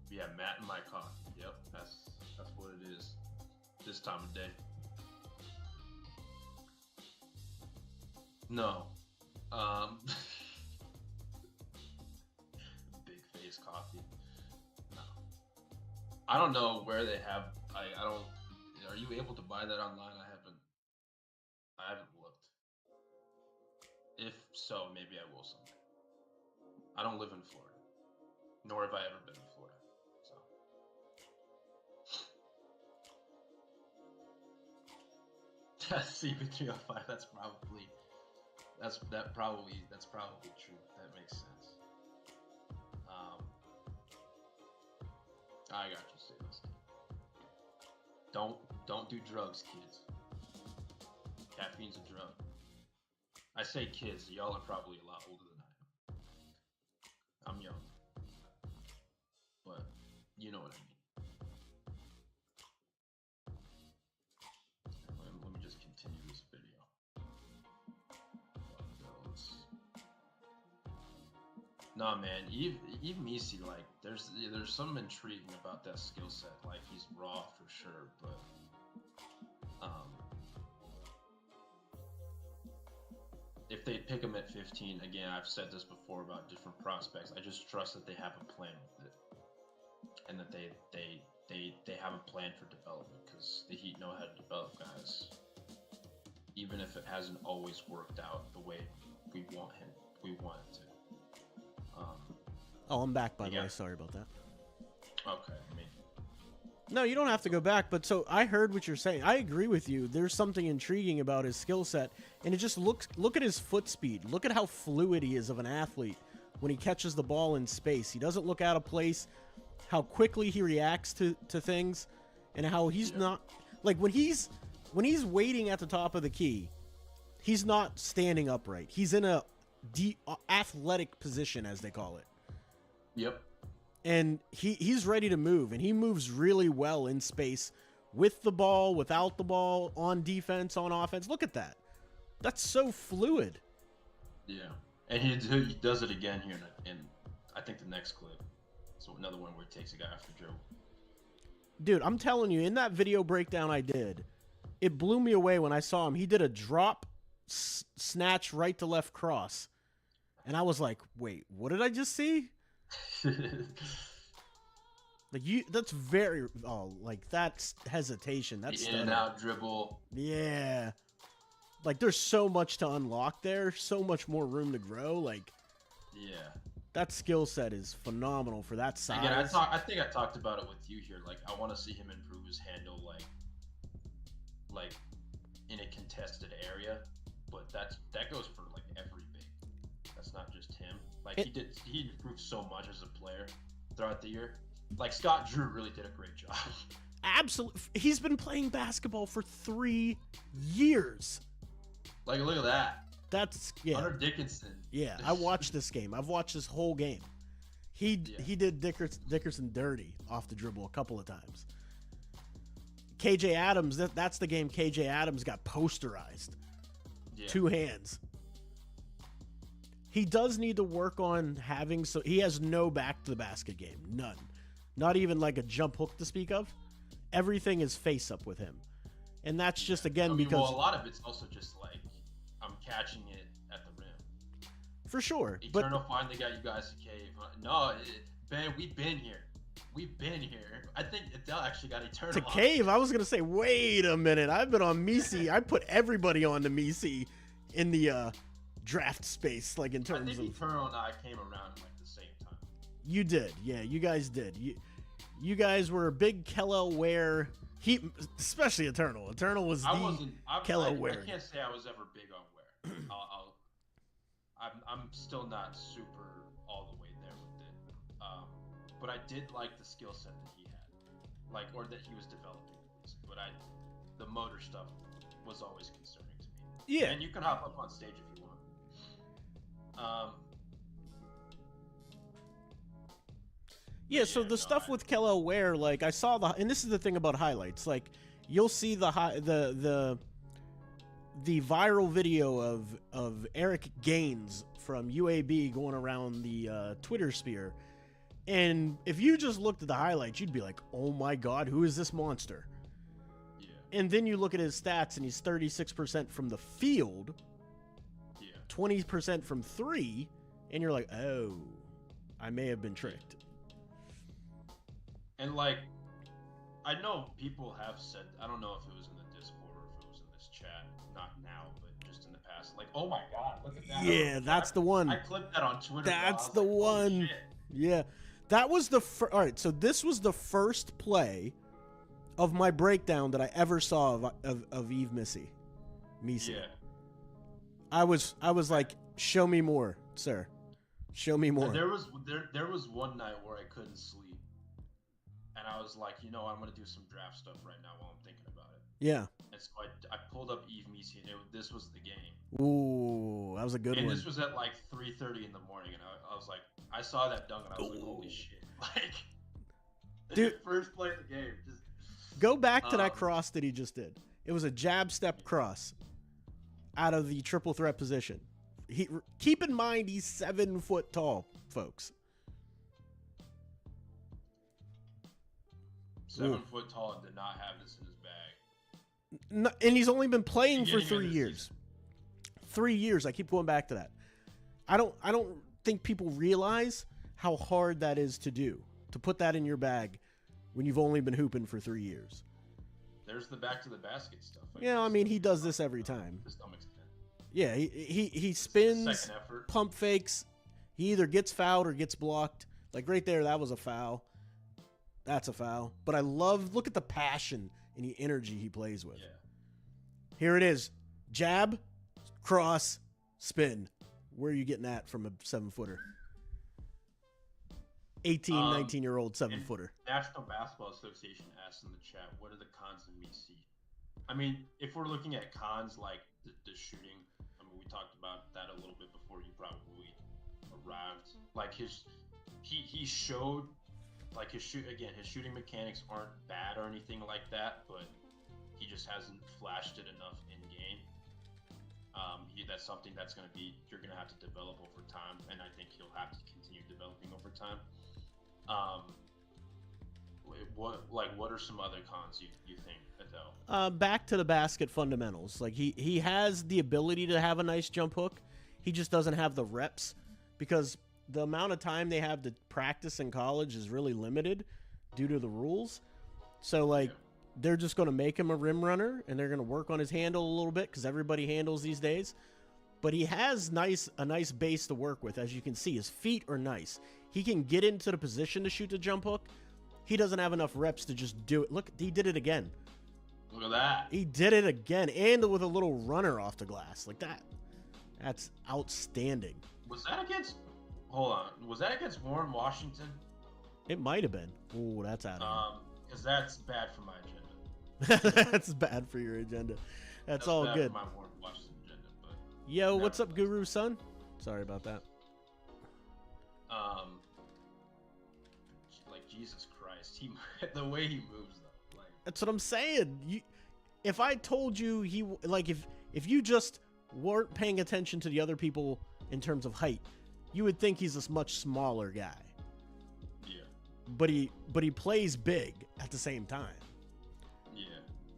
Yeah, Matt and my coffee. Yep, that's what it is this time of day. No. Big face coffee. No. I don't know where they have. I don't. Are you able to buy that online? I haven't looked. If so, maybe I will someday. I don't live in Florida, nor have I ever been in Florida. So. CP305. That's probably true. That makes sense. I got you, Steve. Don't do drugs, kids. Caffeine's a drug. I say kids. Y'all are probably a lot older than I am. I'm young, but you know what I mean. Let me just continue this video. Nah, man, Eve Messi, like, there's some intriguing about that skill set. Like, he's raw for sure, but if they pick him at 15, again, I've said this before about different prospects. I just trust that they have a plan with it, and that they have a plan for development, because the Heat know how to develop guys, even if it hasn't always worked out the way we want it to. I'm back, by the way. Sorry about that. Okay, no, you don't have to go back. But so I heard what you're saying. I agree with you. There's something intriguing about his skill set, and it just look at his foot speed. Look at how fluid he is of an athlete when he catches the ball in space. He doesn't look out of place. How quickly he reacts to things, and how he's not like when he's waiting at the top of the key, he's not standing upright. He's in a athletic position, as they call it. Yep. And he's ready to move, and he moves really well in space with the ball, without the ball, on defense, on offense. Look at that. That's so fluid. Yeah. And he does it again here in I think the next clip. So another one where he takes a guy off the dribble. Dude, I'm telling you, in that video breakdown I did, it blew me away when I saw him. He did a drop, snatch, right to left cross. And I was like, wait, what did I just see? That's very, that's hesitation. That's in and out dribble. Yeah. Like, there's so much to unlock there, so much more room to grow. Like, yeah. That skill set is phenomenal for that size. Again, I think I talked about it with you here. Like, I want to see him improve his handle, like in a contested area. But that goes for like every big. That's not just him. Like he improved so much as a player throughout the year. Like Scott Drew really did a great job. Absolutely, he's been playing basketball for 3 years. Like, look at that. That's Hunter Dickinson. Yeah, I watched this game. I've watched this whole game. He did Dickerson dirty off the dribble a couple of times. KJ Adams, that's the game KJ Adams got posterized. Yeah. 2 hands. He does need to work on he has no back to the basket game. None. Not even like a jump hook to speak of. Everything is face up with him. And that's just, again, because... a lot of it's also just like, I'm catching it at the rim. For sure. Eternal finally got you guys a cave. No, Ben, we've been here. We've been here. I think Adel actually got Eternal. To cave? I was going to say, wait a minute. I've been on Misi. I put everybody on the Misi in the draft space, like in terms of... I think Eternal and I came around at like the same time. You did. Yeah, you guys did. You guys were a big Kellel Ware... especially Eternal. Eternal was Kellel Ware. I can't say I was ever big on Ware. I'm still not super all the way there with it. But I did like the skill set that he had, or that he was developing at least. But the motor stuff was always concerning to me. Yeah. And you can hop up on stage if you want. Yeah, so the stuff with Kellel Ware, like I saw and this is the thing about highlights, like you'll see the viral video of Eric Gaines from UAB going around the Twitter sphere, and if you just looked at the highlights, you'd be like, oh my god, who is this monster? Yeah. And then you look at his stats, and he's 36% from the field, 20% from 3, and you're like, oh, I may have been tricked. And like, I know people have said, I don't know if it was in the Discord or if it was in this chat, not now, but just in the past, like, oh my god, look at that. Yeah, that's the one. I clipped that on Twitter. That's the one. Yeah. That was the all right, so this was the first play of my breakdown that I ever saw of Eve Missy. Yeah. I was like, show me more, sir. Show me more. There was one night where I couldn't sleep. And I was like, I'm going to do some draft stuff right now while I'm thinking about it. Yeah. And so I pulled up Eve Misi, and this was the game. Ooh, that was a good one. And this was at like 3:30 in the morning, and I was like, I saw that dunk, and I was like, holy shit. Like, dude, first play of the game. Just go back to that cross that he just did. It was a jab step cross out of the triple threat position. Keep in mind, he's 7 foot tall, folks. 7 foot tall and did not have this in his bag. No, and he's only been playing for 3 years. 3 years. I keep going back to that. I don't think people realize how hard that is to do, to put that in your bag when you've only been hooping for 3 years. There's the back to the basket stuff. I mean, he does this every time. To some extent. Yeah, he spins, pump fakes. He either gets fouled or gets blocked. Like right there, that was a foul. That's a foul. But I look at the passion and the energy he plays with. Yeah. Here it is. Jab, cross, spin. Where are you getting that from a 7-footer? 18, 19-year-old 7-footer. National Basketball Association asked in the chat, what are the cons of Misi? I mean, if we're looking at cons like the shooting, I mean, We talked about that a little bit before you probably arrived. Like he showed like his shooting mechanics aren't bad or anything like that, but he just hasn't flashed it enough in game. That's something you're gonna have to develop over time, and I think he'll have to continue developing over time. What are some other cons you think, Adel? Back to the basket fundamentals. Like he has the ability to have a nice jump hook. He just doesn't have the reps because the amount of time they have to practice in college is really limited due to the rules. So they're just going to make him a rim runner and they're going to work on his handle a little bit because everybody handles these days. But he has a nice base to work with. As you can see, his feet are nice. He can get into the position to shoot the jump hook. He doesn't have enough reps to just do it. Look, he did it again. Look at that. He did it again, and with a little runner off the glass like that. That's outstanding. Was that against? Hold on. Was that against Warren Washington? It might have been. Oh, that's out of because that's bad for my agenda. That's bad for your agenda. That's all bad good. For my Warren Washington agenda, but yo, what's up, Guru son? Sorry about that. Like Jesus Christ, the way he moves though. Like that's what I'm saying. If I told you if you just weren't paying attention to the other people in terms of height, you would think he's a much smaller guy. Yeah. But he plays big at the same time. Yeah.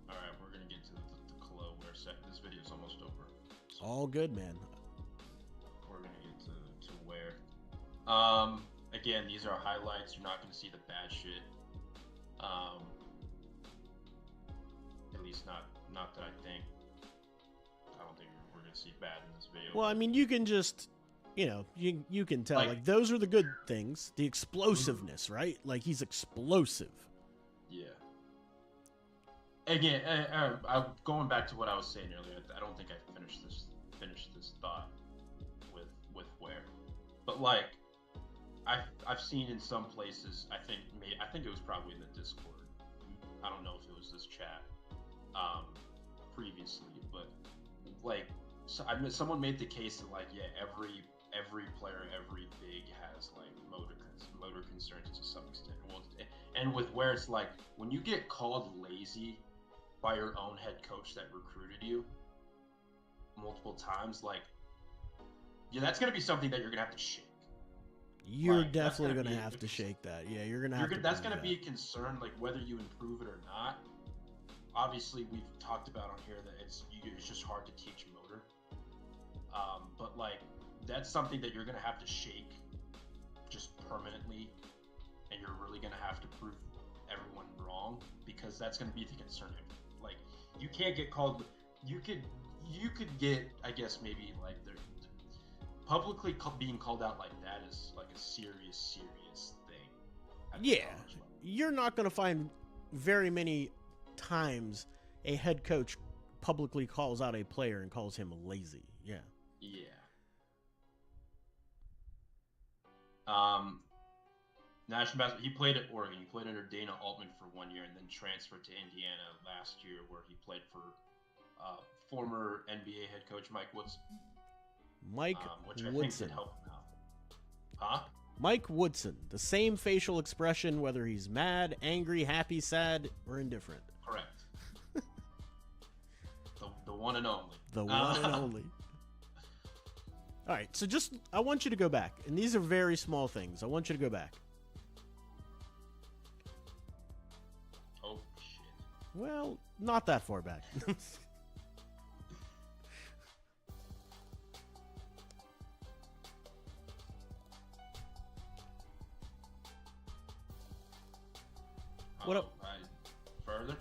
All right, we're gonna get to the Kalo where this video's almost over. So all good, man. we're gonna get to where. Again, these are highlights. You're not gonna see the bad shit. At least not that I think. I don't think we're gonna see bad in this video. Well, I mean, you can just, you can tell, like those are the good things. The explosiveness, right? Like he's explosive. Yeah. Again, going back to what I was saying earlier, I don't think I finished this thought with where, but like I've seen in some places. I think it was probably in the Discord. I don't know if it was this chat previously, but like someone made the case that like every player, every big has like motor concerns to some extent. Well, and with where it's like when you get called lazy by your own head coach that recruited you multiple times, like that's gonna be something that you're gonna have to shake. You're definitely gonna have to shake that. Yeah, you're gonna have to. That's gonna be a concern, like whether you improve it or not. Obviously, we've talked about on here that it's just hard to teach motor. But like that's something that you're gonna have to shake just permanently, and you're really gonna have to prove everyone wrong because that's gonna be the concern. Like you can't get called. You could get, I guess maybe like they're publicly being called out like that is like a serious thing. Yeah, you're not gonna find very many times a head coach publicly calls out a player and calls him lazy. Yeah. Yeah. National basketball. He played at Oregon. He played under Dana Altman for 1 year, and then transferred to Indiana last year, where he played for former NBA head coach Mike Woodson. Which I think did help him out. Huh? Mike Woodson. The same facial expression, whether he's mad, angry, happy, sad, or indifferent. Correct. the one and only. The one and only. All right, so I want you to go back, and these are very small things. I want you to go back. Oh, shit. Well, not that far back. What further?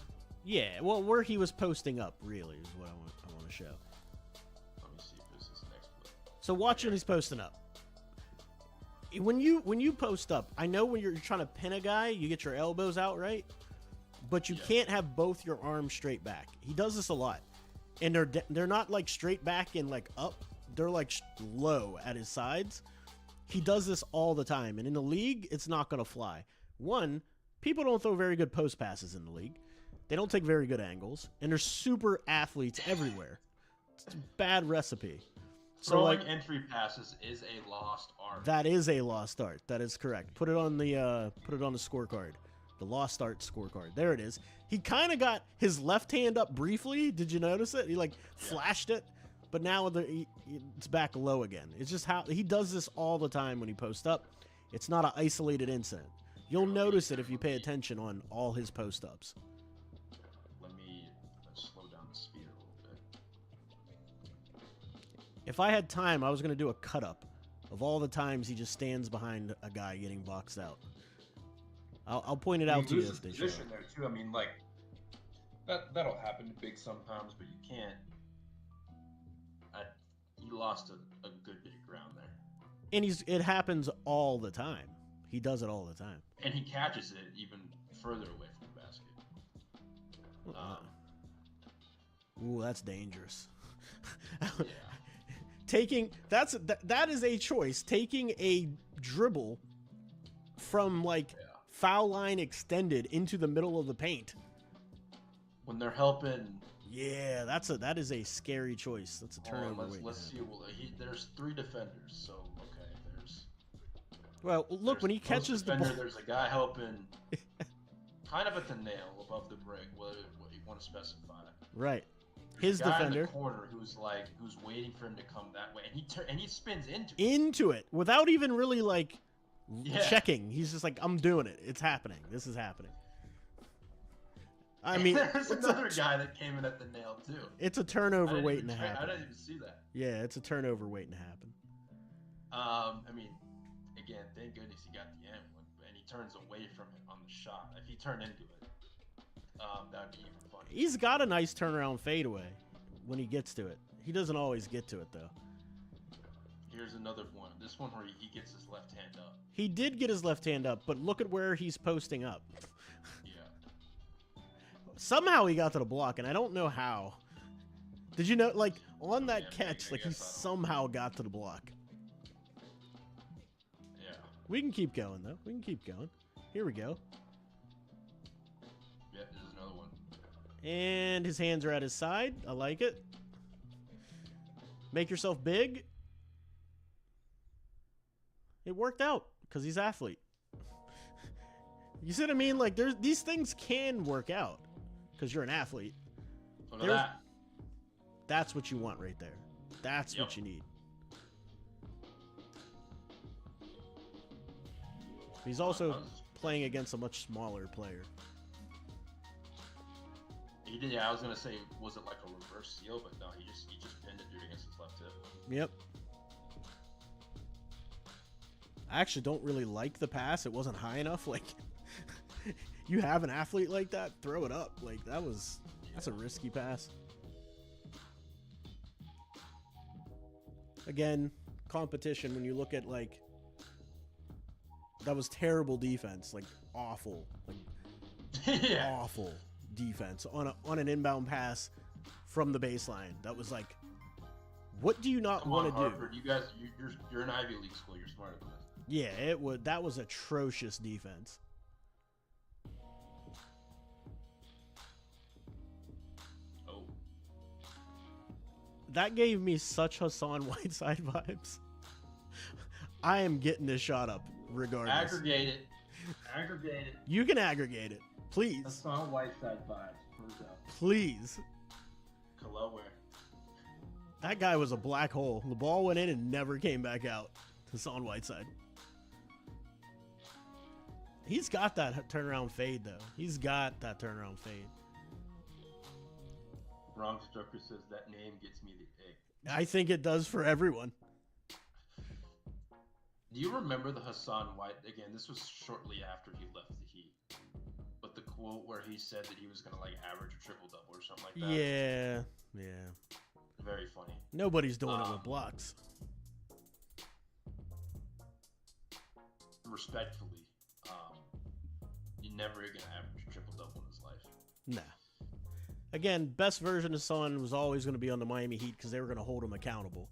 Yeah, well, where he was posting up, really, is what I want to show. Let me see if this is the next clip. So watch when he's posting up. When you post up, I know when you're trying to pin a guy, you get your elbows out, right? But you can't have both your arms straight back. He does this a lot, and they're not like straight back and like up. They're like low at his sides. He does this all the time, and in the league, it's not gonna fly. One, people don't throw very good post passes in the league. They don't take very good angles, and there's super athletes everywhere. It's a bad recipe. So throwing like entry passes is a lost art. that is a lost art. That is correct. Put it on the scorecard. The lost art scorecard. There it is. He kind of got his left hand up briefly. Did you notice it? He like flashed it, but now it's back low again. It's just how he does this all the time when he posts up. It's not an isolated incident. You'll notice it if you pay attention on all his post ups. Let's slow down the speed a little bit. If I had time, I was going to do a cut up of all the times he just stands behind a guy getting boxed out. I'll point it out to you if they show position there too. I mean, like that'll happen big sometimes, but you can't. He lost a good bit of ground there. And it happens all the time. He does it all the time. And he catches it even further away from the basket. Ooh, that's dangerous. Yeah. That is a choice. Taking a dribble from foul line extended into the middle of the paint. When they're helping. Yeah, that is a scary choice. That's a turnover. Let's see. Well, there's 3 defenders, so okay. When he catches the ball, there's a guy helping, kind of at the nail above the break. What you want to specify? Right. There's His a guy defender in the corner who's waiting for him to come that way, and he spins into it without even really checking. He's just like, I'm doing it. It's happening. This is happening. I mean, there's another guy that came in at the nail too. It's a turnover waiting to happen. I didn't even see that. Yeah, it's a turnover waiting to happen. I mean, again, thank goodness he got the end one, and he turns away from it on the shot. If he turned into it, that'd be even funny. He's got a nice turnaround fadeaway when he gets to it. He doesn't always get to it though. Here's another one. This one where he gets his left hand up. He did get his left hand up, but look at where he's posting up. Somehow he got to the block, and I don't know how. Did you know, on that catch, he somehow got to the block. Yeah. We can keep going, though. We can keep going. Here we go. Yeah, this is another one. And his hands are at his side. I like it. Make yourself big. It worked out, because he's athlete. You see what I mean? These things can work out. Because you're an athlete. Look at that. That's what you want right there. That's what you need. He's also playing against a much smaller player. He did. Yeah, I was gonna say, was it like a reverse seal? But no, he just pinned it against his left hip. Yep. I actually don't really like the pass. It wasn't high enough. You have an athlete like that, throw it up. That's a risky pass. Again, competition, when you look at that was terrible defense, awful, awful defense on an inbound pass from the baseline. That was what do you not want to do? You guys, you're an Ivy League school. You're smarter than this. Yeah, that was atrocious defense. That gave me such Hassan Whiteside vibes. I am getting this shot up regardless. Aggregate it. You can aggregate it. Please. Hassan Whiteside vibes. Please. Kalower. That guy was a black hole. The ball went in and never came back out. Hassan Whiteside. He's got that turnaround fade, though. He's got that turnaround fade. Wrong Strucker says that name gets me the ick. I think it does for everyone. Do you remember the Hassan White? Again, this was shortly after he left the Heat. But the quote where he said that he was going to average a triple-double or something like that? Yeah. Very funny. Nobody's doing it with blocks. Respectfully, you're never going to average a triple-double in his life. Nah. Again, best version of Son was always going to be on the Miami Heat because they were going to hold him accountable.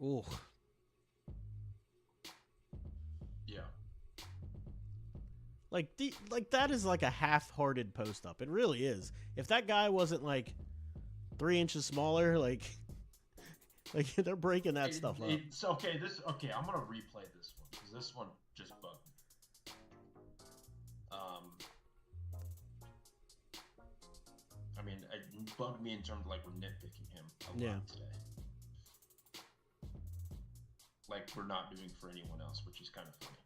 Ooh. Yeah. That is a half-hearted post-up. It really is. If that guy wasn't 3 inches smaller, like they're breaking that stuff up. It's okay. I'm gonna replay this one because this one just bugged me. I mean, it bugged me in terms of like we're nitpicking him a lot today. Like we're not doing for anyone else, which is kind of funny.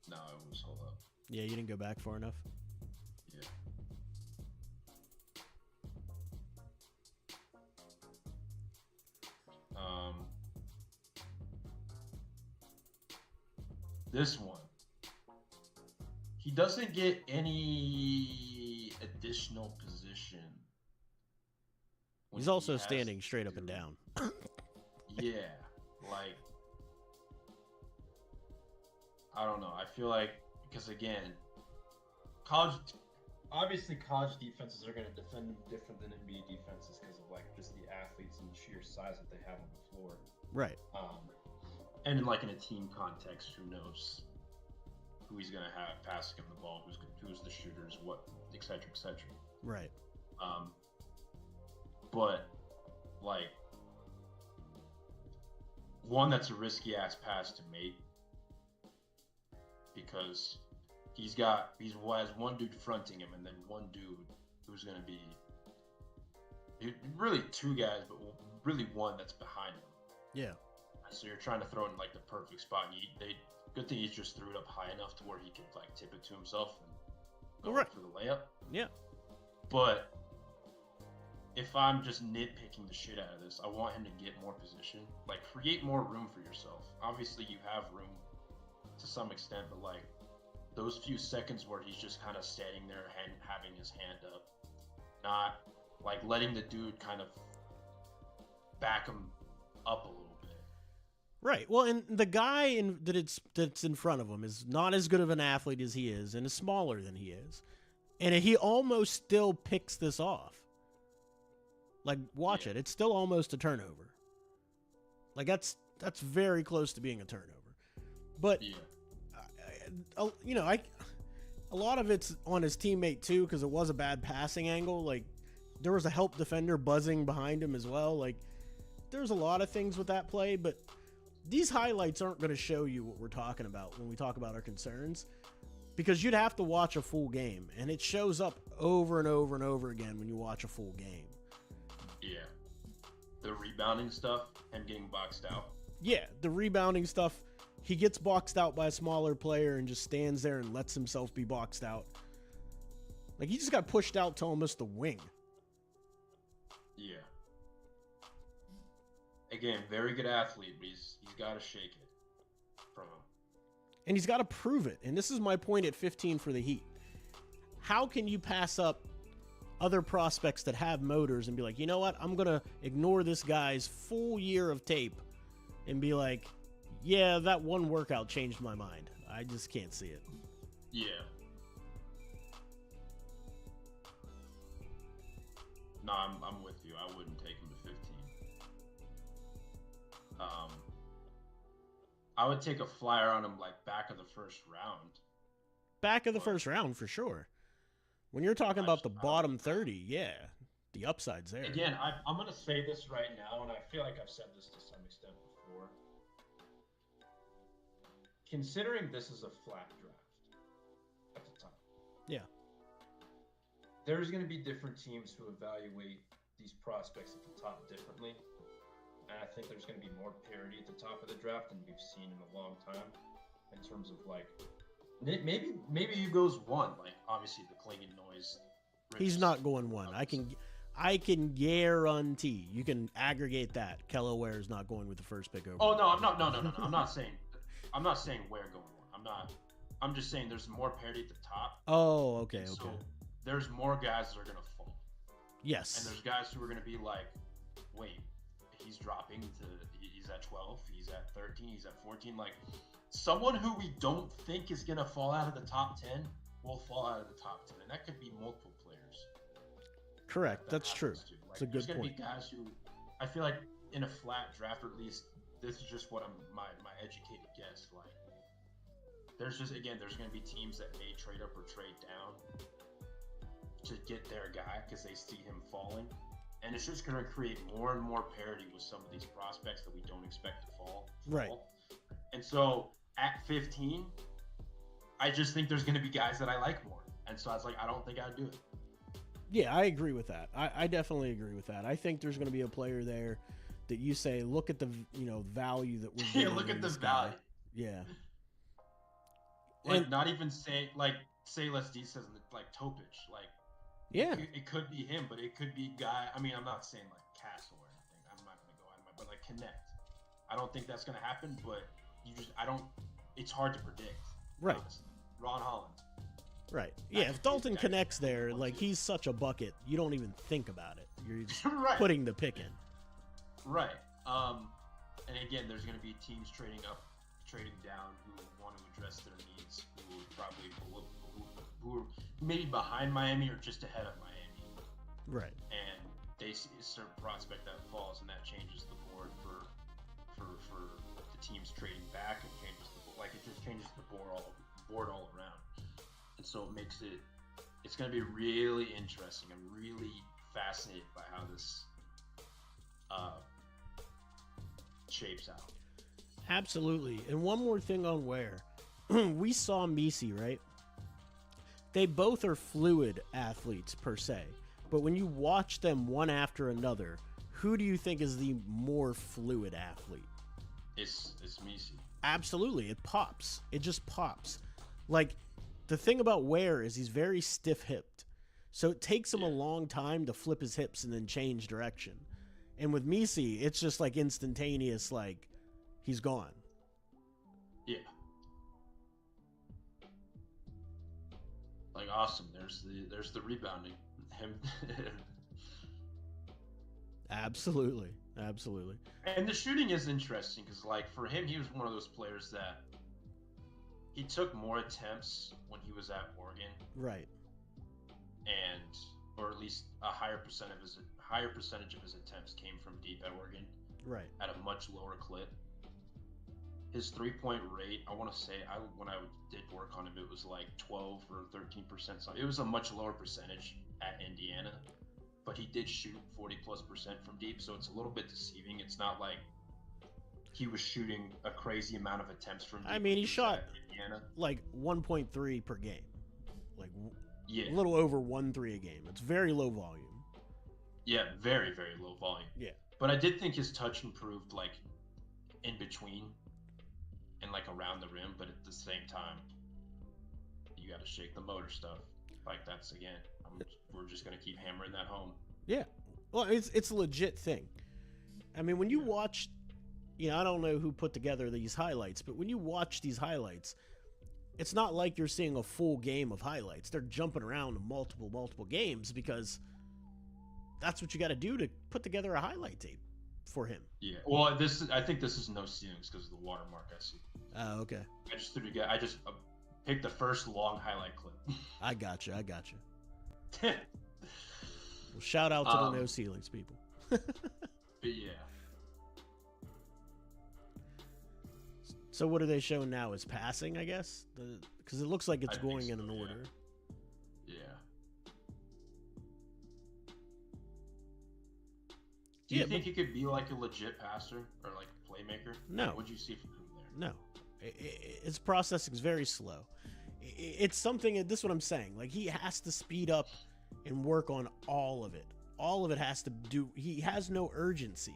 No, it was hold up. Yeah, you didn't go back far enough. Yeah. This one. He doesn't get any additional position. He's also standing straight up and down. Yeah, like I don't know. I feel like because again, college defenses are going to defend them different than NBA defenses because of like just the athletes and the sheer size that they have on the floor. Right. And in like in a team context, who knows who he's going to have passing him the ball, who's the shooters, what, et cetera, et cetera. Right. But like one that's a risky ass pass to make because he has one dude fronting him and then one dude who's going to be really two guys, but really one that's behind him. Yeah. So you're trying to throw it in like the perfect spot. And good thing he just threw it up high enough to where he could like tip it to himself and go for the layup. Yeah. But if I'm just nitpicking the shit out of this, I want him to get more position. Like, create more room for yourself. Obviously, you have room to some extent, but, like, those few seconds where he's just kind of standing there having his hand up, not, like, letting the dude kind of back him up a little bit. Right. Well, and the guy that's in front of him is not as good of an athlete as he is and is smaller than he is. And he almost still picks this off. Like, watch it. It's still almost a turnover. Like, that's very close to being a turnover. But, a lot of it's on his teammate, too, because it was a bad passing angle. Like, there was a help defender buzzing behind him as well. Like, there's a lot of things with that play, but these highlights aren't going to show you what we're talking about when we talk about our concerns, because you'd have to watch a full game, and it shows up over and over and over again when you watch a full game. Yeah. The rebounding stuff and getting boxed out. Yeah, the rebounding stuff. He gets boxed out by a smaller player and just stands there and lets himself be boxed out. Like, he just got pushed out to almost the wing. Yeah. Again, very good athlete, but he's got to shake it from him. And he's got to prove it. And this is my point at 15 for the Heat. How can you pass up other prospects that have motors and be like, you know what, I'm going to ignore this guy's full year of tape and be like, yeah, that one workout changed my mind. I just can't see it. Yeah. No, I'm with you. I wouldn't take him to 15. I would take a flyer on him like back of the first round. Back of the first round for sure. When you're talking about the bottom 30, yeah, the upside's there. Again, I'm going to say this right now, and I feel like I've said this to some extent before. Considering this is a flat draft at the time. Yeah. There's going to be different teams who evaluate these prospects at the top differently. And I think there's going to be more parity at the top of the draft than we've seen in a long time in terms of like, maybe he goes one, like obviously the clinging noise. He's not going one. I can guarantee. You can aggregate that. Kello Ware is not going with the first pick over. Oh no, no. I'm not saying Ware going one. I'm just saying there's more parity at the top. Oh, okay, so okay. There's more guys that are gonna fall. Yes. And there's guys who are gonna be like, wait, he's dropping he's at 12, he's at 13, he's at 14. Like, someone who we don't think is going to fall out of the top 10 will fall out of the top 10. And that could be multiple players. Correct. That's true. Like, it's a good point. There's going to be guys who, I feel like in a flat draft, or at least this is just what my educated guess. Like, there's going to be teams that may trade up or trade down to get their guy because they see him falling. And it's just going to create more and more parity with some of these prospects that we don't expect to fall. Right. And so at 15, I just think there's going to be guys that I like more. And so I was like, I don't think I'd do it. Yeah, I agree with that. I definitely agree with that. I think there's going to be a player there that you say, look at the value that we're getting. Yeah, look at the value. Yeah. Like, not even say Les D says like Topic, like. Yeah. It could be him, but it could be guy. I mean, I'm not saying like Castle or anything. I'm not going to go on my, but like Connect. I don't think that's going to happen, but it's hard to predict. Right. Honestly. Ron Holland. Right. Yeah, if Dalton Connect's there, like, he's such a bucket, you don't even think about it. You're just right. putting the pick in. Right. And again, there's going to be teams trading up, trading down who want to address their needs, who are maybe behind Miami or just ahead of Miami. Right. And they see a certain prospect that falls, and that changes the board for the teams trading back, and it just changes the board all around. And so it makes it's going to be really interesting. I'm really fascinated by how this shapes out. Absolutely. And one more thing on Ware. We saw Messi, right? They both are fluid athletes per se. But when you watch them one after another, who do you think is the more fluid athlete? It's Messi. Absolutely. It pops. It just pops. Like, the thing about Ware is he's very stiff-hipped. So it takes him a long time to flip his hips and then change direction. And with Messi, it's just like instantaneous, like, he's gone. Yeah. Like, awesome. There's the rebounding. Him. Absolutely. And the shooting is interesting because, like, for him, he was one of those players that he took more attempts when he was at Oregon. Right. Or at least a higher percentage of his attempts came from deep at Oregon. Right. At a much lower clip. His 3-point rate, I want to say, when I did work on him, it was like 12 or 13%. So it was a much lower percentage at Indiana, but he did shoot 40+% from deep, so it's a little bit deceiving. It's not like he was shooting a crazy amount of attempts from deep. I mean, he shot like 1.3 per game, like a little over 1.3 a game. It's very low volume. Yeah, very, very low volume. Yeah, but I did think his touch improved, like in between and like around the rim, but at the same time, you got to shake the motor stuff. Like, that's again, we're just gonna keep hammering that home. Yeah, well, it's a legit thing. I mean, when you watch, I don't know who put together these highlights, but when you watch these highlights, it's not like you're seeing a full game of highlights. They're jumping around in multiple games because that's what you got to do to put together a highlight tape for him. Yeah. Well, I think this is no ceilings because of the watermark I see. Oh, okay. I just picked the first long highlight clip. I got you. Well, shout out to the no ceilings people. But yeah. So what are they showing now? Is passing, I guess? Because it looks like it's going in an order. Yeah. Do you think he could be like a legit passer or like a playmaker? No. What'd you see from him there? No. His processing is very slow. It's something, this is what I'm saying. Like, he has to speed up and work on all of it. All of it has to do, he has no urgency.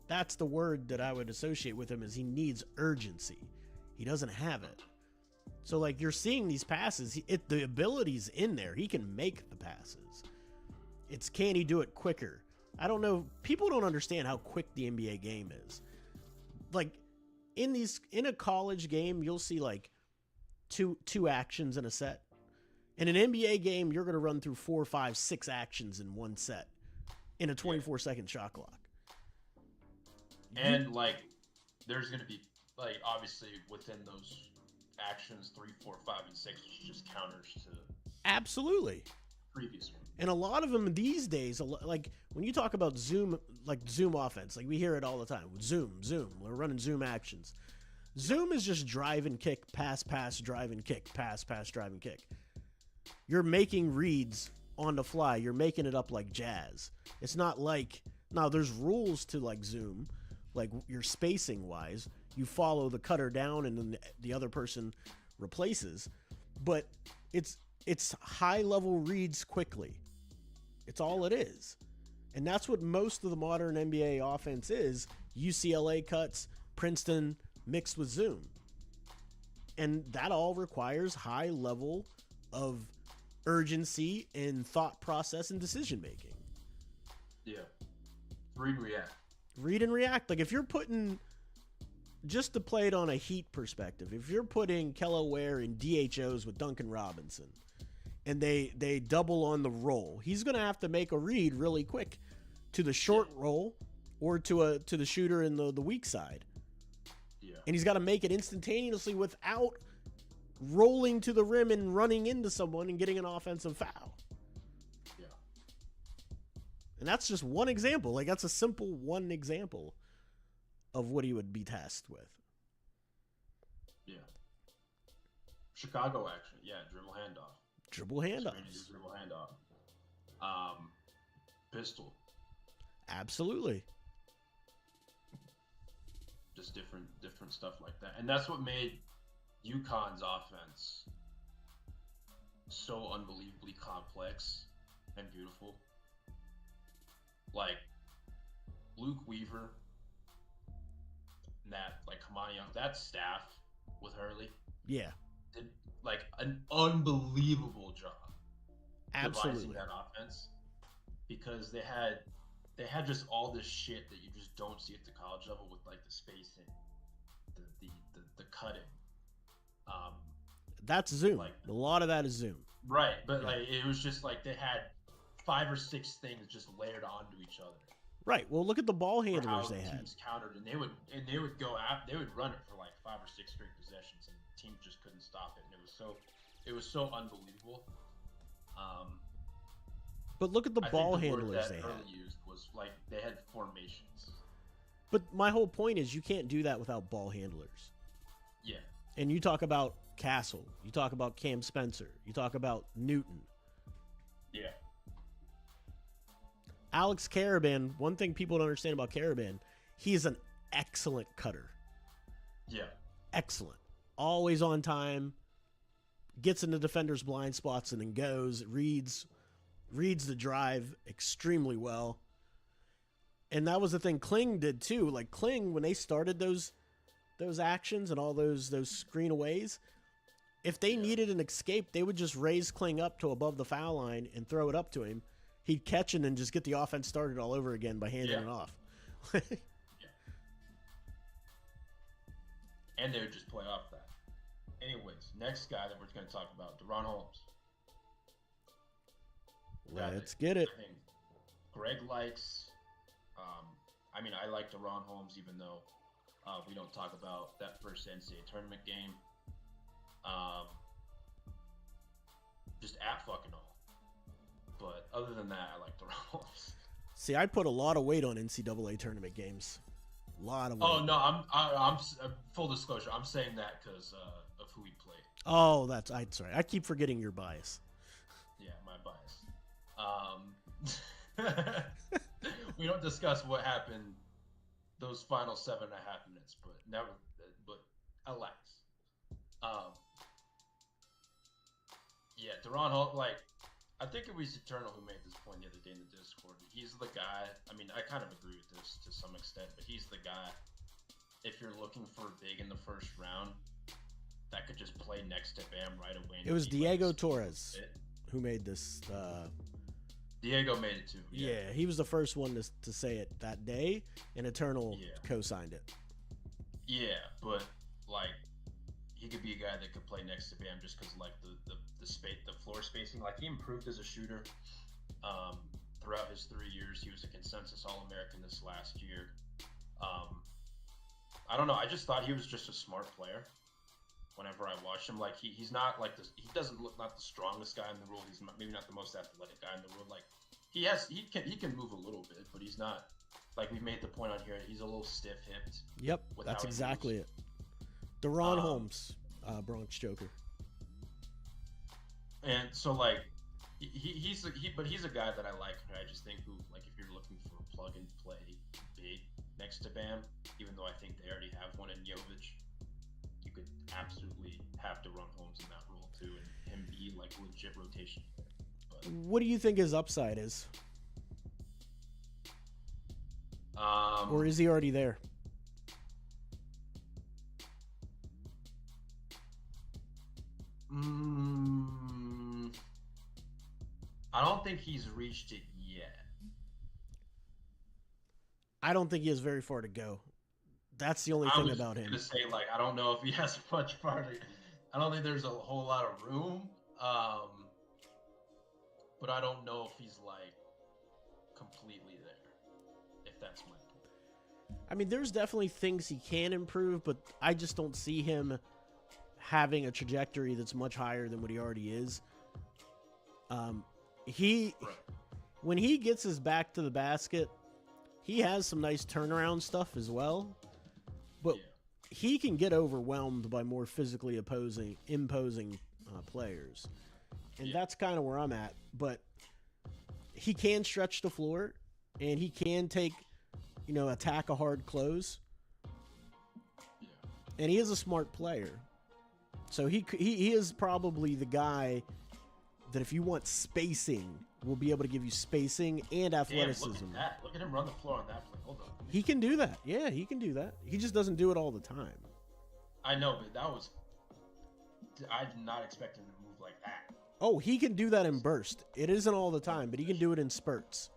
That's the word that I would associate with him, is he needs urgency. He doesn't have it. So, like, you're seeing these passes, the ability's in there. He can make the passes. It's, can he do it quicker? I don't know. People don't understand how quick the NBA game is. Like, in a college game, you'll see like two actions in a set. In an NBA game, you're going to run through 4, 5, 6 actions in one set in a 24-second shot clock. And like, there's going to be like, obviously within those actions, 3, 4, 5, and 6 is just counters to absolutely previous one. And a lot of them these days, like when you talk about zoom offense, like we hear it all the time. Zoom, we're running zoom actions. Zoom is just drive and kick, pass, drive and kick, pass, drive and kick. You're making reads on the fly. You're making it up like jazz. It's not like, now there's rules to like Zoom, like your spacing wise. You follow the cutter down and then the other person replaces. But it's high level reads quickly. It's all it is. And that's what most of the modern NBA offense is. UCLA cuts, Princeton mixed with Zoom. And that all requires high level of urgency and thought process and decision making. Yeah. Read and react. Read and react. Like if you're putting, just to play it on a Heat perspective, if you're putting Kello Ware in DHOs with Duncan Robinson and they double on the roll, he's going to have to make a read really quick to the short roll or to the shooter in the weak side. Yeah. And he's got to make it instantaneously without rolling to the rim and running into someone and getting an offensive foul. Yeah. And that's just one example. Like that's a simple one example of what he would be tasked with. Yeah. Chicago action. Yeah, dribble handoff. Dribble handoff. Dribble handoff. Pistol. Absolutely. Just different stuff like that. And that's what made UConn's offense so unbelievably complex and beautiful. Like Luke Weaver and that, like Kamani Young, that staff with Hurley, Yeah. did like an unbelievable job Absolutely. devising that offense, because they had just all this shit that you just don't see at the college level, with like the spacing, the cutting. That's Zoom. Like, a lot of that is Zoom. right, but Yeah. like it was just like they had 5 or 6 things just layered onto each other. Right. Well, look at the ball For how handlers they the had. teams countered, and they would go out, they would run it for like 5 or 6 straight possessions, and teams just couldn't stop it, and it was so unbelievable. But look at the I ball think the word handlers that they Hurley had. used was like they had formations. But my whole point is you can't do that without ball handlers. Yeah, And you talk about Castle. You talk about Cam Spencer. You talk about Newton. yeah, Alex Caravan, one thing people don't understand about Caravan, he is an excellent cutter. yeah. Excellent. Always on time. Gets into defenders' blind spots and then goes. Reads the drive extremely well. And that was the thing Kling did too. Like Kling, when they started those actions and all those screen-aways, if they needed an escape, they would just raise Kling up to above the foul line and throw it up to him. He'd catch and then just get the offense started all over again by handing it off. And they would just play off that. Anyways, next guy that we're going to talk about, Deron Holmes. Let's get it. I think Greg likes. I like Deron Holmes, even though we don't talk about that first NCAA tournament game. Just at fucking all. But other than that, I like Deron Holmes. See, I put a lot of weight on NCAA tournament games. A lot of weight. Oh no, I'm full disclosure. I'm saying that because of who he played. Oh, sorry. I keep forgetting your bias. Yeah, my bias. We don't discuss what happened those final 7.5 minutes, but alas. Yeah, Deron Hall, I think it was Eternal who made this point the other day in the Discord. He's the guy, I kind of agree with this to some extent, but he's the guy, if you're looking for big in the first round, that could just play next to Bam right away. It was Diego Torres who made this. Diego made it too. Yeah, he was the first one to say it that day, and Eternal co-signed it. Yeah, but he could be a guy that could play next to Bam just because the floor spacing. He improved as a shooter throughout his 3 years. He was a consensus All-American this last year. I don't know. I just thought he was just a smart player. Whenever I watched him, he's not he doesn't look not the strongest guy in the world. He's maybe not the most athletic guy in the world. He can move a little bit, but he's not we've made the point on here. He's a little stiff-hipped. Yep, that's exactly it. Deron Holmes, Bronx Joker. And so like he's a guy that I like. I just think who like if you're looking for a plug and play big next to Bam, even though I think they already have one in Jovic, you could absolutely have to run Holmes in that role too, and him be like legit rotation. But, what do you think his upside is? Or is he already there? I don't think he's reached it yet. I don't think he has very far to go. That's the only thing about him. I was going to say, like, I don't know if he has much far to. I don't think there's a whole lot of room. But I don't know if he's like completely there. If that's my point. I mean, there's definitely things he can improve, but I just don't see him having a trajectory that's much higher than what he already is. When he gets his back to the basket, he has some nice turnaround stuff as well, but he can get overwhelmed by more physically imposing players, and that's kind of where I'm at. But he can stretch the floor, and he can take, attack a hard close, and he is a smart player. So he is probably the guy that if you want spacing, will be able to give you spacing and athleticism. Damn, look at that. Look at him run the floor on that play. Hold on. He can do that. Yeah, he can do that. He just doesn't do it all the time. I know, but I did not expect him to move like that. Oh, he can do that in burst. It isn't all the time, but he can do it in spurts.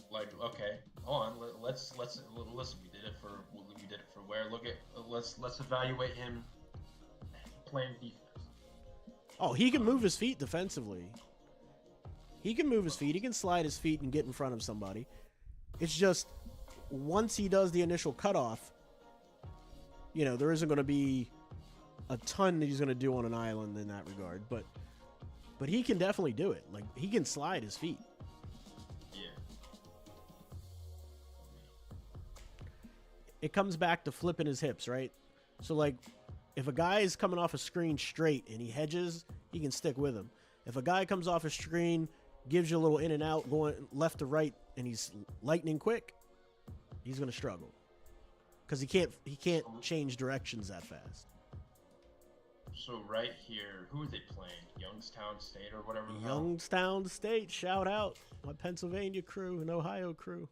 Like, okay, hold on. Let's listen. We did it for where? Let's evaluate him playing defense. Oh, he can move his feet defensively. He can move his feet. He can slide his feet and get in front of somebody. It's just once he does the initial cutoff, there isn't going to be a ton that he's going to do on an island in that regard. But he can definitely do it. Like, he can slide his feet. Yeah. It comes back to flipping his hips, right? So, like, if a guy is coming off a screen straight and he hedges, he can stick with him. If a guy comes off a screen, gives you a little in and out, going left to right, and he's lightning quick, he's going to struggle because he can't change directions that fast. So right here, who are they playing? Youngstown State or whatever? Youngstown State, shout out my Pennsylvania crew and Ohio crew.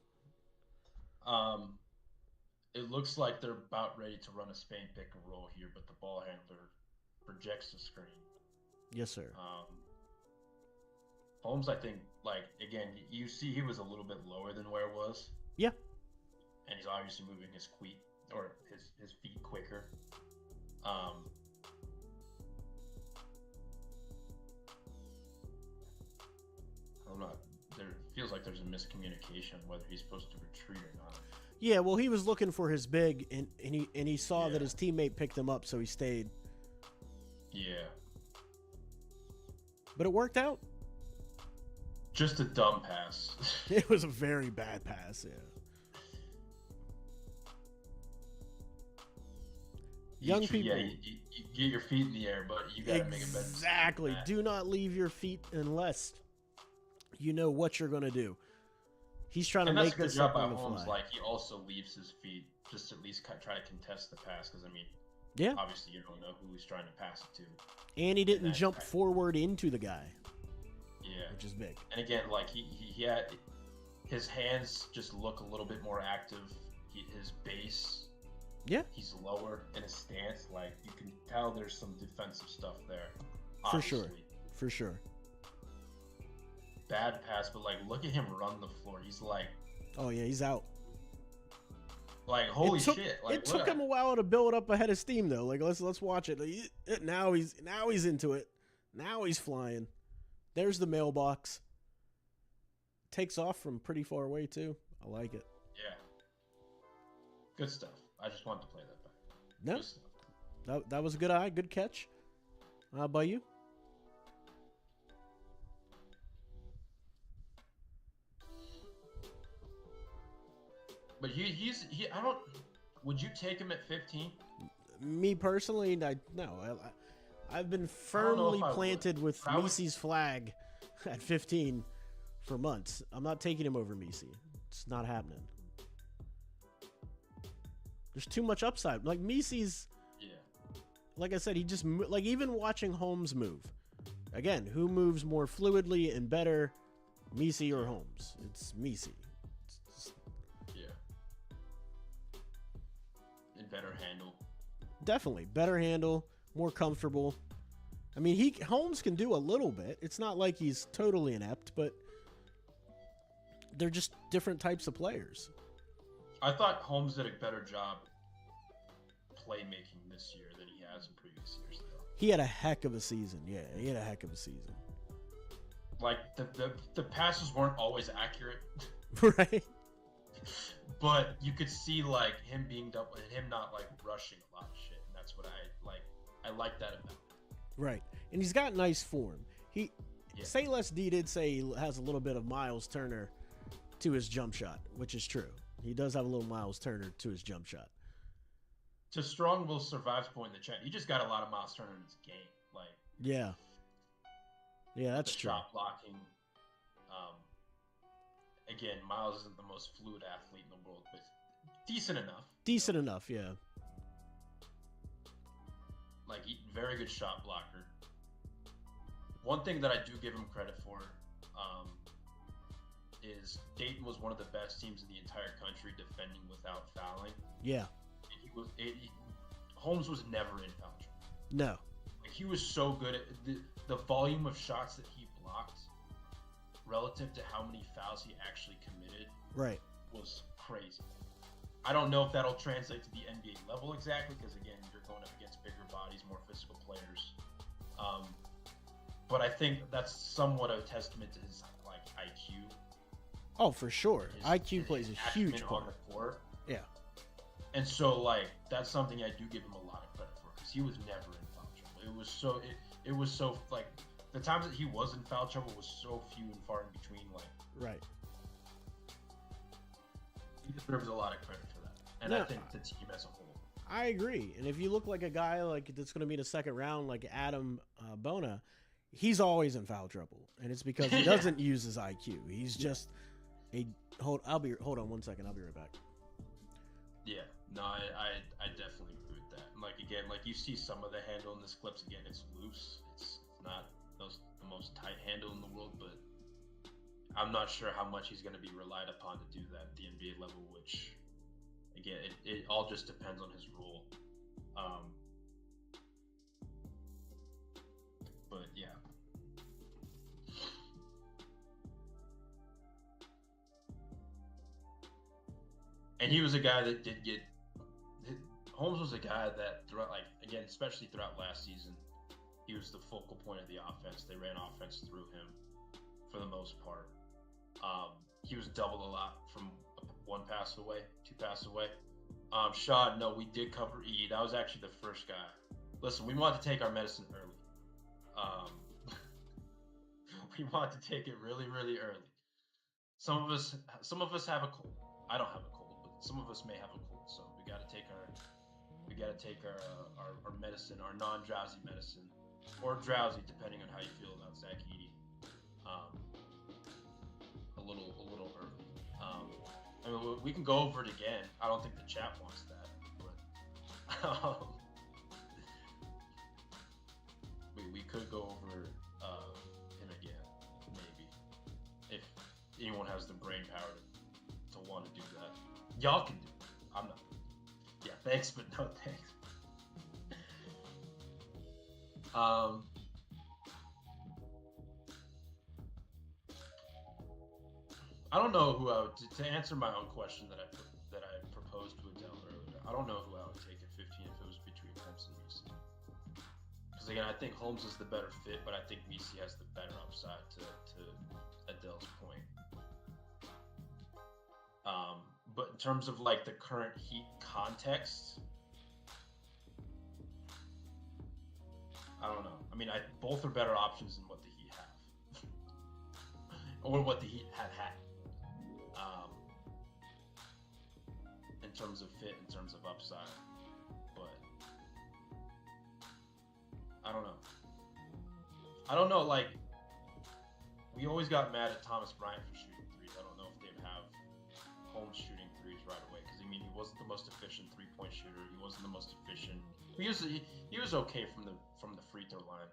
It looks like they're about ready to run a Spain pick and roll here, but the ball handler projects the screen. Yes, sir. Holmes, I think, like, again, you see he was a little bit lower than where it was. Yeah. And he's obviously moving his feet quicker. I'm not. There feels like there's a miscommunication whether he's supposed to retreat or not. Yeah, well, he was looking for his big, and he saw that his teammate picked him up, so he stayed. Yeah. But it worked out. Just a dumb pass. It was a very bad pass, yeah. Young people. Yeah, you get your feet in the air, but you got to make a better decision. Exactly. Do not leave your feet unless you know what you're going to do. He's trying to make this up on the fly. Like, he also leaves his feet just to at least try to contest the pass because, I mean, obviously you don't know who he's trying to pass it to. And he didn't jump forward into the guy. Yeah. Which is big. And again, like, he had his hands just look a little bit more active. His base, he's lower in his stance. Like, you can tell there's some defensive stuff there. Obviously. For sure. Bad pass, but like, look at him run the floor. He's like, oh yeah, he's out. Like, holy shit! Like, it took him a while to build up a head of steam, though. Like, let's watch it. Now he's into it. Now he's flying. There's the mailbox. Takes off from pretty far away too. I like it. Yeah. Good stuff. I just wanted to play that back. No, Good stuff. That was a good eye, good catch. How about you? But he I don't Would you take him at 15? Me personally, I've been firmly planted with Misi's flag at 15 for months. I'm not taking him over Misi. It's not happening. There's too much upside. Like Misi's, like I said, he just like even watching Holmes move. Again, who moves more fluidly and better, Misi or Holmes? It's Misi. And better handle. Definitely better handle, more comfortable. I mean, Holmes can do a little bit. It's not like he's totally inept, but they're just different types of players. I thought Holmes did a better job playmaking this year than he has in previous years, though. He had a heck of a season. Yeah, he had a heck of a season. Like, the passes weren't always accurate. Right. But you could see, like, him being double and him not, like, rushing a lot of shit. And that's what I like. I like that about him. Right. And he's got nice form. Say Less D did say he has a little bit of Miles Turner to his jump shot, which is true. He does have a little Miles Turner to his jump shot. To Strongville Survives point in the chat, he just got a lot of Miles Turner in his game. Like, yeah, that's true. Shot blocking. Again, Miles isn't the most fluid athlete in the world, but decent enough. Decent enough, yeah. Like, very good shot blocker. One thing that I do give him credit for is Dayton was one of the best teams in the entire country defending without fouling. Yeah. And Holmes was never in foul trouble. No. Like, he was so good at the volume of shots that he blocked relative to how many fouls he actually committed. Right. Was crazy. I don't know if that'll translate to the NBA level exactly, because again, you're going up against bigger bodies, more physical players. But I think that's somewhat a testament to his like IQ. Oh, for sure. IQ plays a huge part. On the court. Yeah. And so, like, that's something I do give him a lot of credit for, because he was never in foul trouble. It was so like the times that he was in foul trouble was so few and far in between. Like, right. He deserves a lot of credit for that, and I think the team as a whole. I agree. And if you look like a guy like that's going to be in the second round, like Adam Bona, he's always in foul trouble, and it's because he doesn't use his IQ. He's just hold on 1 second. I'll be right back. Yeah, no, I definitely agree with that. And like again, like you see some of the handle in this clips. Again, it's loose. It's not the most tight handle in the world, but I'm not sure how much he's going to be relied upon to do that at the NBA level. Which, again, it all just depends on his role. But yeah. And he was a guy that did get. Holmes was a guy that throughout, like again, especially throughout last season, he was the focal point of the offense. They ran offense through him for the most part. He was doubled a lot from 1 pass away, 2 passes away. Shad, no, we did cover E. That was actually the first guy. Listen, we wanted to take our medicine early. We wanted to take it really, really early. Some of us have a cold. I don't have a cold, but some of us may have a cold. So we got to take our medicine, our non-drowsy medicine, or drowsy, depending on how you feel about Zach Edey. A little early. I mean, we can go over it again. I don't think the chat wants that, but we could go over him again, maybe, if anyone has the brain power to want to do that. Y'all can do it. I'm not. Yeah, thanks, but no thanks. I don't know who I would to answer my own question that I proposed to Adel earlier. I don't know who I would take at 15 if it was between Holmes and Misi. Because again, I think Holmes is the better fit, but I think Misi has the better upside to Adel's point. But in terms of like the current Heat context, I don't know. I mean, both are better options than what the Heat have, or what the Heat have had. In terms terms of fit, in terms of upside. But I don't know. Like, we always got mad at Thomas Bryant for shooting threes. I don't know if they'd have Holmes shooting threes right away, because I mean, he wasn't the most efficient 3-point shooter. He wasn't the most efficient. He was okay from the free throw line,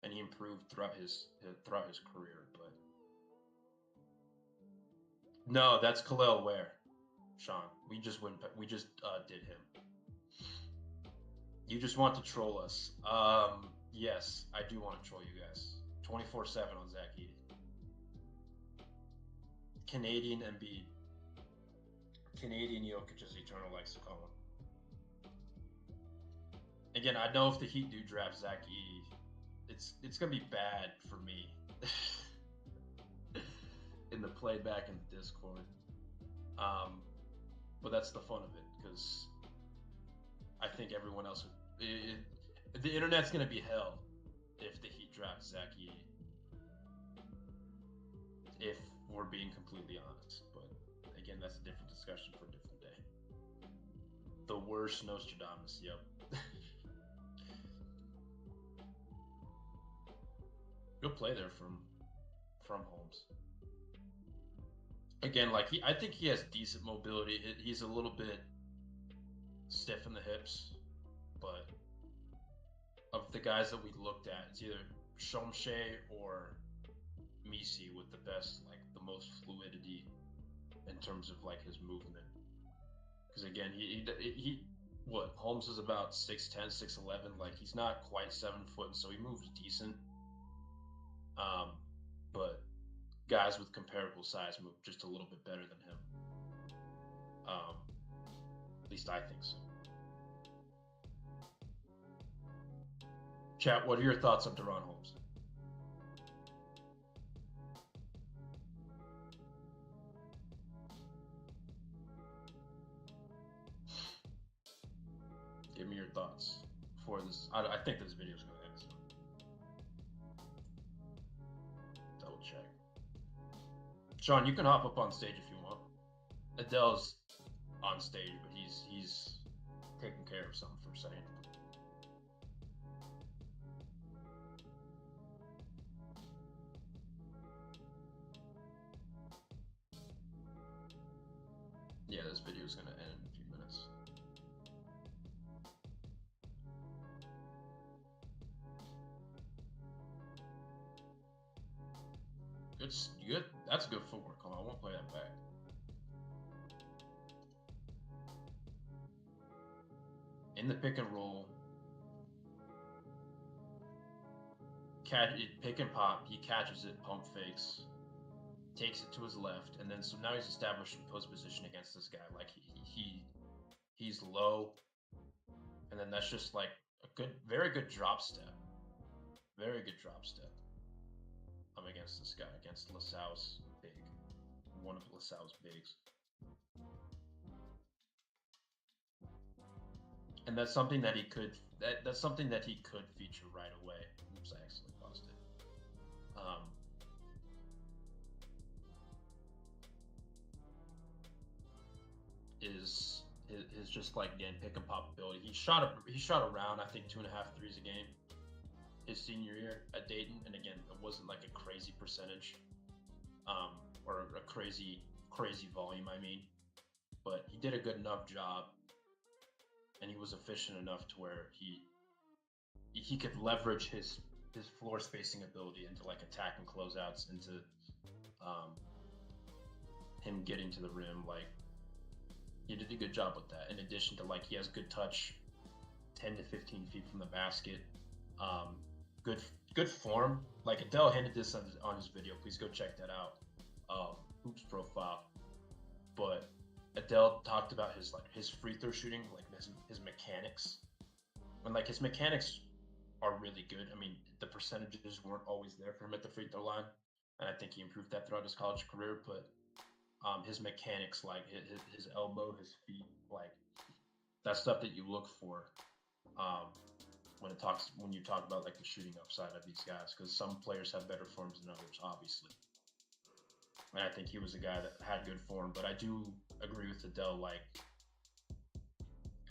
and he improved throughout his career. But no, that's Khalil Ware, Sean. We just did him. You just want to troll us. Yes, I do want to troll you guys. 24/7 on Zach Edey. Canadian Embiid. Canadian Jokic, as Eternal likes to call him. Again, I know if the Heat do draft Zach Edey, it's gonna be bad for me in the playback in the Discord. But that's the fun of it, because I think everyone else would. The internet's gonna be hell if the Heat draft Zach Edey. If we're being completely honest, but again, that's a different discussion for a different day. The worst Nostradamus, yep. Good play there from Holmes. Again, like I think he has decent mobility. He's a little bit stiff in the hips, but of the guys that we looked at, it's either Shomshe or Misi with the best, like the most fluidity in terms of like his movement. Because again, he what Holmes is about 6'10", 6'11", like he's not quite 7 foot, and so he moves decent. But guys with comparable size move just a little bit better than him. At least I think so. Chat, what are your thoughts on Deron Holmes? Give me your thoughts before this. I think this video is going to end soon. Double check. Sean, you can hop up on stage if you want. Adel's on stage, but he's taking care of something for a second. Yeah, this video is going to end in a few minutes. Good. That's good footwork. Hold on, I won't play that back. In the pick and roll, pick and pop. He catches it, pump fakes, takes it to his left, and then so now he's established in post position against this guy. Like he's low, and then that's just like a very good drop step. Very good drop step. I'm against this guy, against LaSalle's big, one of LaSalle's bigs. And that's something that he could that's something that he could feature right away. Oops, I accidentally paused it. Is just like, again, pick and pop ability. He shot around, I think, 2.5 threes a game his senior year at Dayton, and again, it wasn't like a crazy percentage, or a crazy volume. I mean, but he did a good enough job, and he was efficient enough to where he could leverage his floor spacing ability into like attack and closeouts, into him getting to the rim. Like, he did a good job with that. In addition to, like, he has good touch, 10 to 15 feet from the basket. Good form. Like, Adel hinted this on his video. Please go check that out. Hoops profile. But Adel talked about his free throw shooting, like his mechanics. When like his mechanics are really good. I mean, the percentages weren't always there for him at the free throw line, and I think he improved that throughout his college career. But his mechanics, like his elbow, his feet, like that stuff that you look for when you talk about like the shooting upside of these guys, because some players have better forms than others, obviously. and I think he was a guy that had good form. But I do agree with Adel. Like,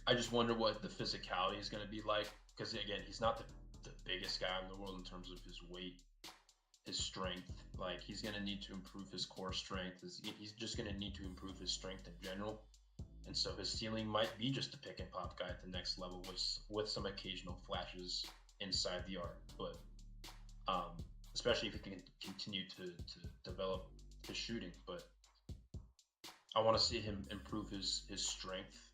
I just wonder what the physicality is going to be like, because again, he's not the biggest guy in the world in terms of his weight, his strength. Like, he's going to need to improve his core strength. He's just going to need to improve his strength in general. And so his ceiling might be just a pick and pop guy at the next level with some occasional flashes inside the arc. But especially if he can continue to develop his shooting. But I want to see him improve his strength,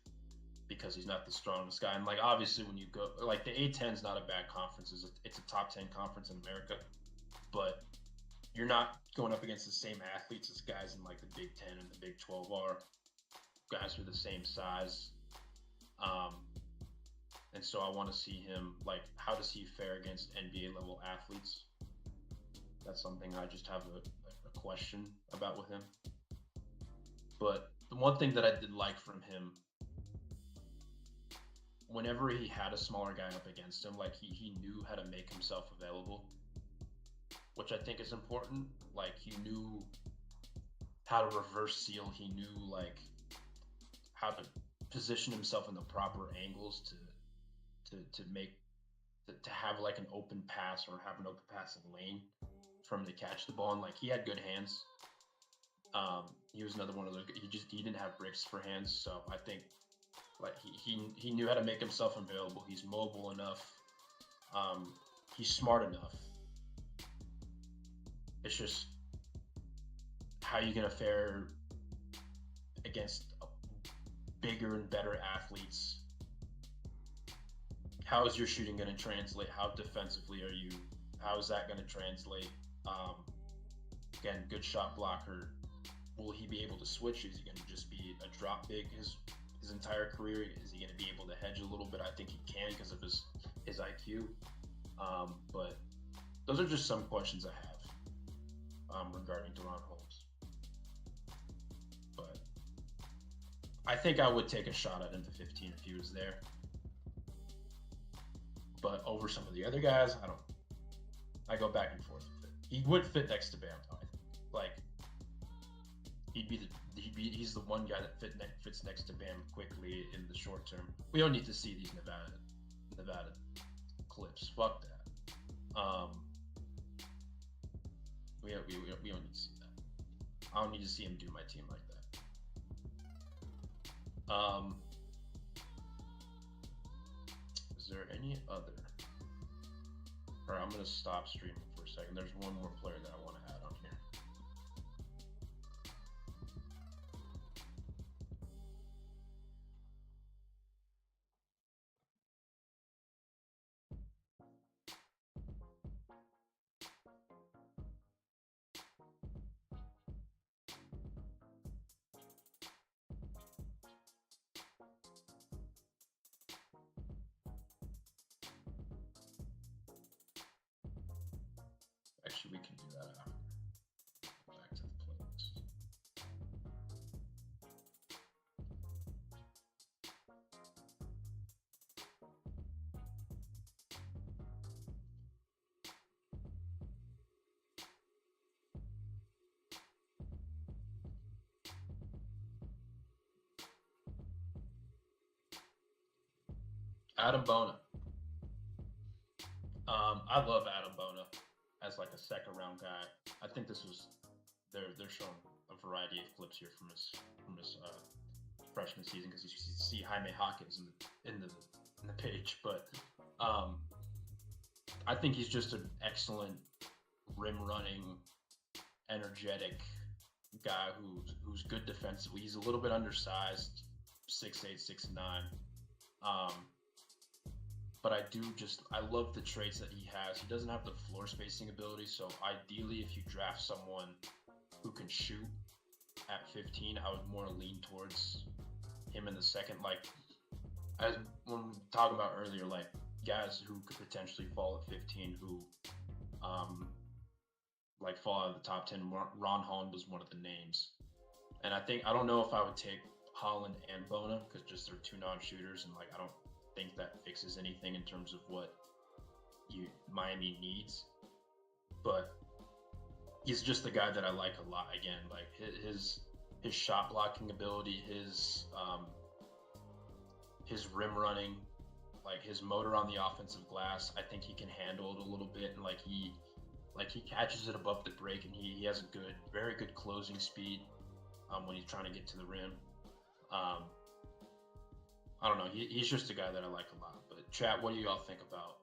because he's not the strongest guy. And like, obviously when you go, like, the A10 is not a bad conference. It's a top 10 conference in America, but you're not going up against the same athletes as guys in like the Big 10 and the Big 12 are. Guys who are the same size. And so I want to see him, like, how does he fare against NBA level athletes? That's something I just have a question about with him. But the one thing that I did like from him, whenever he had a smaller guy up against him, like, he knew how to make himself available, which I think is important. Like, he knew how to reverse seal. He knew, like, how to position himself in the proper angles to make to have like an open pass, or have an open passing lane for him to catch the ball. And like, he had good hands. He was another one of those. He didn't have bricks for hands. So I think, like, he knew how to make himself available. He's mobile enough. He's smart enough. It's just, how you gonna fare against bigger and better athletes? How is your shooting going to translate? How defensively are you? How is that going to translate? Again, good shot blocker. Will he be able to switch? Is he going to just be a drop big his entire career? Is he going to be able to hedge a little bit? I think he can, because of his IQ. But those are just some questions I have regarding DaRon Holmes. But I think I would take a shot at him to 15 if he was there. But over some of the other guys, I go back and forth with it. He would fit next to Bam, though, I think. Like, he's the one guy that fits next to Bam quickly in the short term. We don't need to see these Nevada clips. Fuck that. We don't need to see that. I don't need to see him do my team like that. Is there any other? All right, I'm gonna stop streaming for a second. There's one more player that I want to add on here. Actually, we can do that after. Back to the playlist. Adam Bona. I love Adam Bona as like a second round guy. I think this was they're showing a variety of clips here from his freshman season, because you see Jaime Hawkins in the page, but I think he's just an excellent rim running, energetic guy who's good defensively. He's a little bit undersized, 6'8", 6'9". But I love the traits that he has. He doesn't have the floor spacing ability, so ideally, if you draft someone who can shoot at 15, I would more lean towards him in the second. Like, as when we were talking about earlier, like, guys who could potentially fall at 15, who like fall out of the top 10. Ron Holland was one of the names, and I don't know if I would take Holland and Bona, because just they're two non-shooters, and like, I don't think that fixes anything in terms of what Miami needs. But he's just the guy that I like a lot. Again, like his shot blocking ability, his rim running, like his motor on the offensive glass. I think he can handle it a little bit, and like he catches it above the break, and he has a very good closing speed when he's trying to get to the rim. I don't know. He's just a guy that I like a lot. But chat, what do you all think about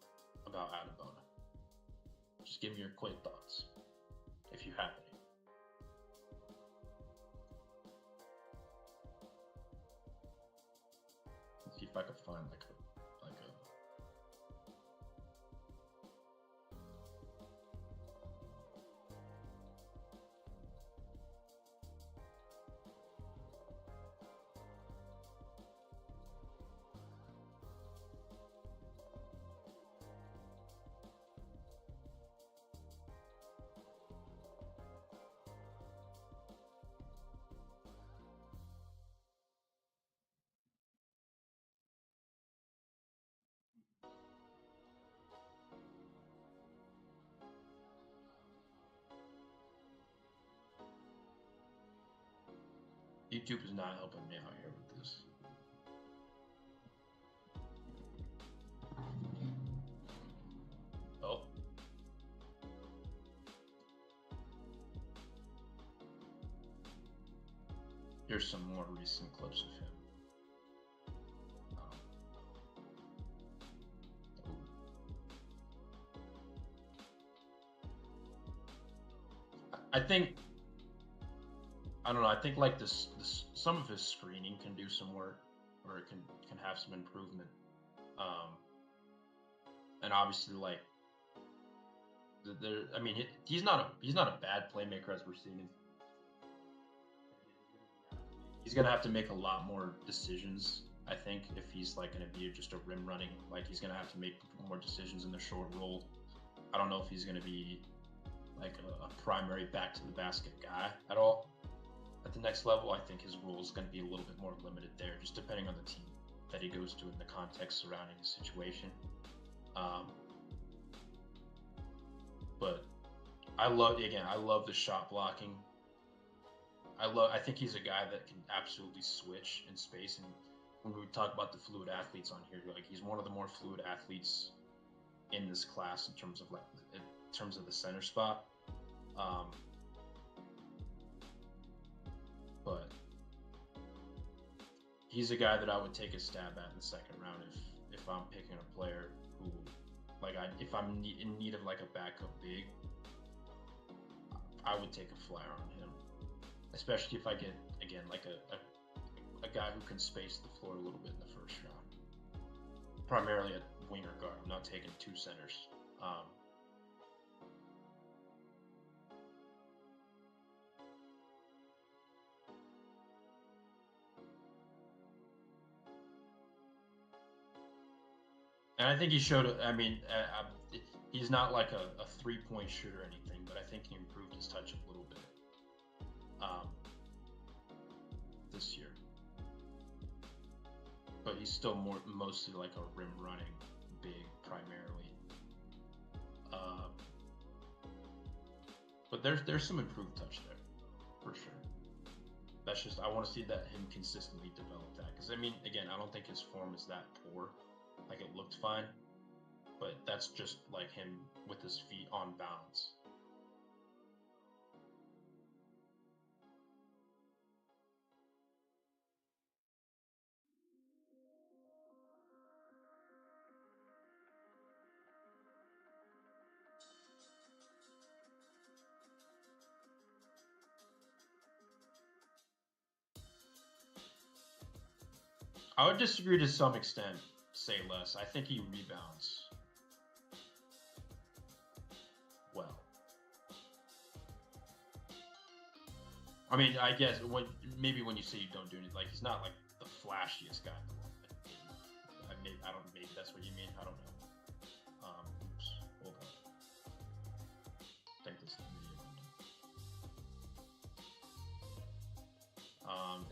Adebona? Just give me your quick thoughts, if you have any. Let's see if I can find like a. YouTube is not helping me out here with this. Oh. Here's some more recent clips of him. I think, I don't know. I think like this some of his screening can do some work, or it can have some improvement. And obviously, like I mean, he's not a bad playmaker as we're seeing. He's gonna have to make a lot more decisions. I think if he's like gonna be just a rim running, like he's gonna have to make more decisions in the short roll. I don't know if he's gonna be like a primary back to the basket guy at all. At the next level, I think his role is going to be a little bit more limited there, just depending on the team that he goes to and the context surrounding the situation. But I love the shot blocking. I think he's a guy that can absolutely switch in space. And when we talk about the fluid athletes on here, like he's one of the more fluid athletes in this class in terms of the center spot. But he's a guy that I would take a stab at in the second round if I'm picking a player who, like, if I'm in need of like a backup big, I would take a flyer on him, especially if I get again like a guy who can space the floor a little bit in the first round, primarily at winger guard. I'm not taking two centers. And I think he showed. I mean, he's not like a 3-point shooter or anything, but I think he improved his touch a little bit this year. But he's still mostly like a rim running big primarily. But there's some improved touch there for sure. That's just, I want to see him consistently develop that, because I mean, again, I don't think his form is that poor. Like, it looked fine, but that's just like him with his feet on balance. I would disagree to some extent, say less. I think he rebounds well. I mean, I guess maybe when you say you don't do anything, like, he's not like the flashiest guy in the world. Maybe that's what you mean. I don't know. Oops, hold on. I think this is the video.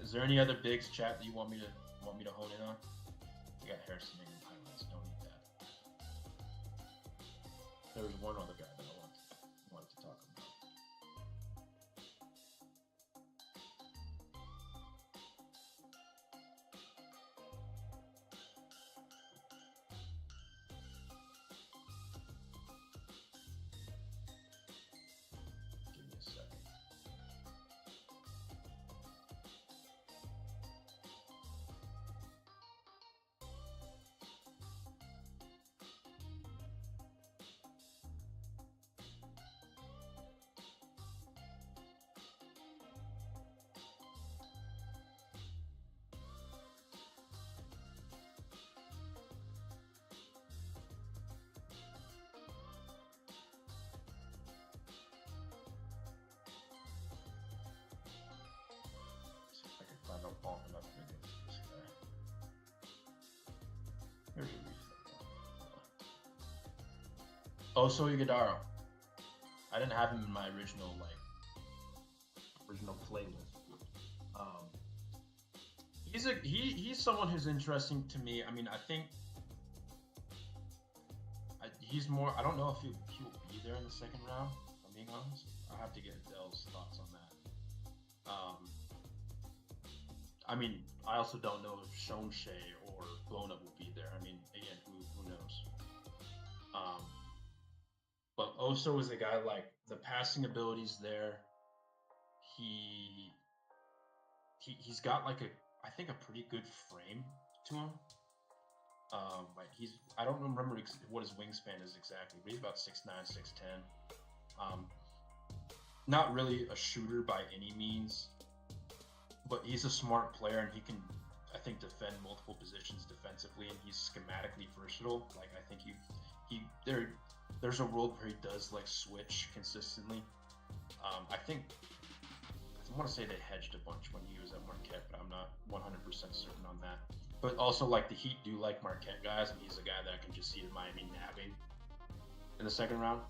Is there any other bigs, chat, that you want me to hone in on? We got Harrison and highlights. Don't need that. There was one other guy that I wanted to talk about. Oso Ighodaro. I didn't have him in my original playlist. Um, he's someone who's interesting to me. I mean, I think he's more. I don't know if he'll be there in the second round. If I'm being honest, I'll have to get Adele's thoughts on that. I mean, I also don't know if Shonshe or Blown Up will be there. I mean, again, who knows? But Oso is a guy like the passing abilities there. He's got like I think a pretty good frame to him. Like I don't remember what his wingspan is exactly, but he's about 6'9", 6'10". Not really a shooter by any means, but he's a smart player and he can, I think, defend multiple positions defensively, and he's schematically versatile. Like I think there's a world where he does like switch consistently. I want to say they hedged a bunch when he was at Marquette, but I'm not 100% certain on that. But also, like, the Heat do like Marquette guys, and he's a guy that I can just see Miami nabbing in the second round.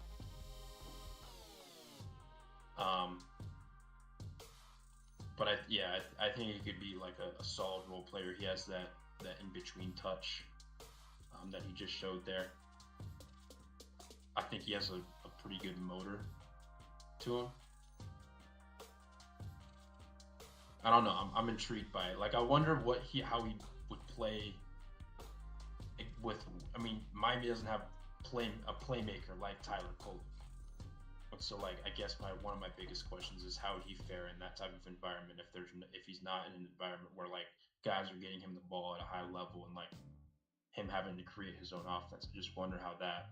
But I think he could be like a solid role player. He has that in-between touch that he just showed there. I think he has a pretty good motor to him. I don't know. I'm intrigued by it. Like, I wonder how he would play with. I mean, Miami doesn't have a playmaker like Tyler Cole. So, like, I guess one of my biggest questions is how would he fare in that type of environment if he's not in an environment where like guys are getting him the ball at a high level and like him having to create his own offense. I just wonder how that